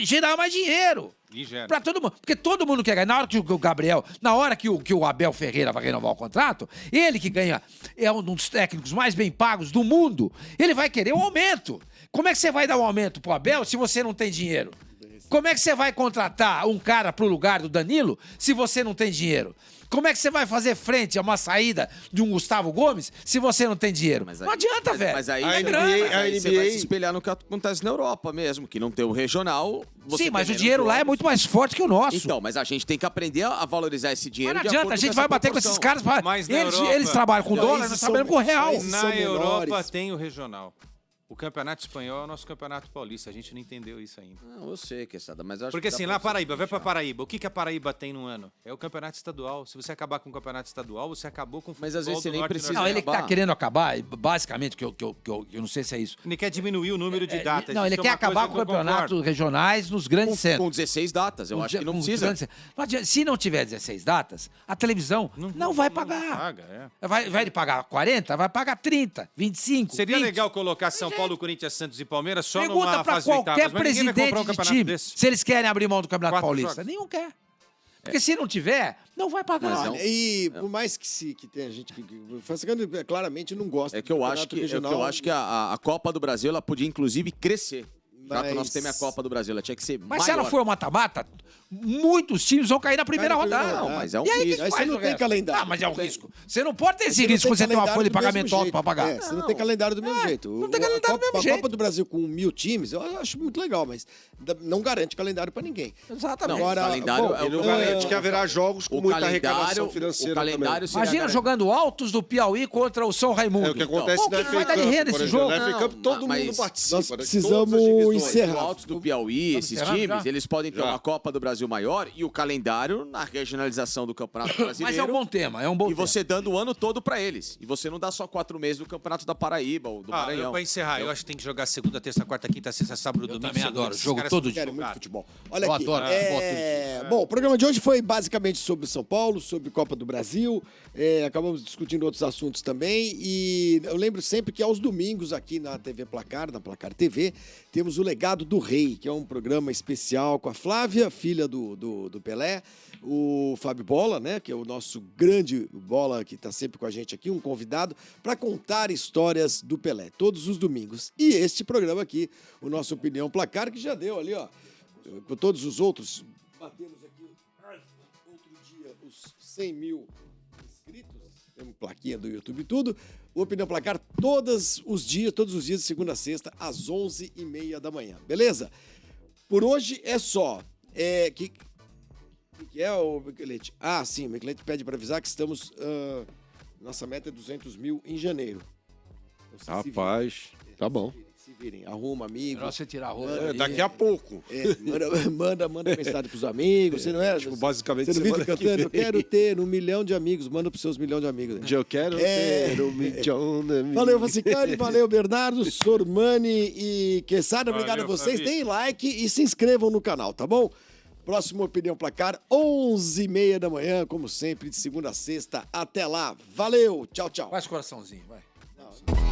gerar mais dinheiro. E gera. Pra todo mundo. Porque todo mundo quer ganhar. Na hora que o Gabriel, na hora que o Abel Ferreira vai renovar o contrato, ele que ganha, é um dos técnicos mais bem pagos do mundo, ele vai querer um aumento. Como é que você vai dar um aumento pro Abel se você não tem dinheiro? Como é que você vai contratar um cara pro lugar do Danilo se você não tem dinheiro? Como é que você vai fazer frente a uma saída de um Gustavo Gomes se você não tem dinheiro? Mas não aí- adianta, velho. Mas aí, A mas NBA aí você vai se espelhar no que acontece na Europa mesmo, que não tem o regional. você Sim, mas tem o menos dinheiro lá é jogos. muito mais forte que o nosso. Então, mas a gente tem que aprender a valorizar esse dinheiro. Mas não de adianta, acordo a gente com vai essa bater com esses proporção. caras. Mas na Eles, Europa, eles trabalham com dólar, países nós são- trabalhamos com real. países são Na Europa menores. tem o regional. O Campeonato Espanhol é o nosso Campeonato Paulista. A gente não entendeu isso ainda. Não, eu sei, Quesada, mas eu acho Porque que dá assim, pra lá você Paraíba, vai pra puxar. Paraíba. O que a Paraíba tem no ano? É o Campeonato Estadual. Se você acabar com o Campeonato Estadual, você acabou com o futebol Mas às vezes você do nem Norte e precisa- Não, Nordeste. ele que tá acabar. querendo acabar, basicamente, que eu não sei se é isso. Ele quer diminuir o número de datas. Não, ele Isso é quer uma coisa acabar com que eu campeonatos concordo. regionais nos grandes Com centros. 16 datas, eu acho que não precisa. Não adianta. Se não tiver 16 datas, a televisão não vai pagar. paga, é. Vai pagar 40? Vai pagar 30, 25, Seria 20. legal colocar São Paulo, Corinthians, Santos e Palmeiras só Pergunta numa pra fase de qualquer oitavas, mas ninguém vai presidente comprar um de campeonato time desse. se eles querem abrir mão do Campeonato 4 Paulista. jogos. Nenhum quer. Porque se não tiver, não vai pagar. Mas Olha, e por mais que tenha gente que Fazendo claramente não gosta É que eu do acho que, campeonato é que eu acho que a Copa do Brasil ela podia inclusive crescer. Já que nós Mas- temos a Copa do Brasil, ela tinha que ser Mas maior. se ela for o mata-mata, muitos times vão cair na primeira Cai na primeira rodada. rodada. Não, mas é um E aí, risco. que Aí você faz não o tem resto? calendário. Ah, mas é um Não tem. risco. Você não pode ter esse Você não risco tem você ter uma calendário folha de do mesmo pagamento alto jeito. pra pagar. É, você não tem calendário do mesmo jeito. não tem calendário do mesmo a jeito. Copa do Brasil com 1000 times, eu acho muito legal, mas não garante calendário pra ninguém. Exatamente. Não, Agora, o calendário bom, é o Ele não que garante que haverá jogos com O muita calendário- arrecadação financeira o calendário também. seria Imagina garantido. jogando Altos do Piauí contra o São Raimundo. É o que acontece Pô, na o que FA vai dar de Cup, renda por esse exemplo. jogo? Na FA Cup Não, todo mas mundo participa. nós né? precisamos Todas as divisões. encerrar. O Altos do Piauí, esses encerrando times, já? eles podem ter Já. uma Copa do Brasil maior e o calendário na regionalização do Campeonato Brasileiro. Mas é um bom tema, é um bom E tema. você dando o ano todo pra eles. E você não dá só 4 meses do Campeonato da Paraíba ou do Maranhão. Pra encerrar, eu acho que tem que jogar segunda, terça, quarta, quinta, sexta, sábado, domingo. também segunda. adoro, Esses jogo caras todo são dia. Quero muito folgados. futebol. Olha Eu aqui. adoro Bom, o programa de hoje foi basicamente sobre São Paulo, sobre Copa do Brasil. Acabamos discutindo outros assuntos também. E eu lembro sempre que aos domingos aqui na TV Placar, na Placar TV, temos o Legado do Rei, que é um programa especial com a Flávia, filha do Pelé, o Fábio Bola, né, que é o nosso grande bola que está sempre com a gente aqui, um convidado, para contar histórias do Pelé, todos os domingos. E este programa aqui, o nosso Opinião Placar, que já deu ali, ó, com todos os outros, batemos aqui outro dia os 100 mil inscritos, temos plaquinha do YouTube e tudo. O Opinião Placar todos os dias, de segunda a sexta, às 11h30 da manhã, beleza? Por hoje é só. O que é o Michelete? Ah, sim, o Michelete pede para avisar que estamos. Nossa meta é 200 mil em janeiro. Então, se Rapaz, tá bom. Se virem, arruma, amigo. Melhor você tirar a roupa. É, aí. daqui a pouco. Manda mensagem pros amigos. Você não é? Tipo, basicamente, Você não vive semana que cantando? Eu vem. quero ter 1 milhão de amigos. Manda pros seus 1 milhão de amigos. Né? Eu quero ter um milhão de amigos. Valeu, Vassicani, valeu, Bernardo, Sormani e Quesada. Obrigado Valeu, a vocês. Fabi. Deem like e se inscrevam no canal, tá bom? Próximo Opinião Placar, 11h30 da manhã, como sempre, de segunda a sexta. Até lá. Valeu. Tchau, tchau. Faz coraçãozinho, vai. Não.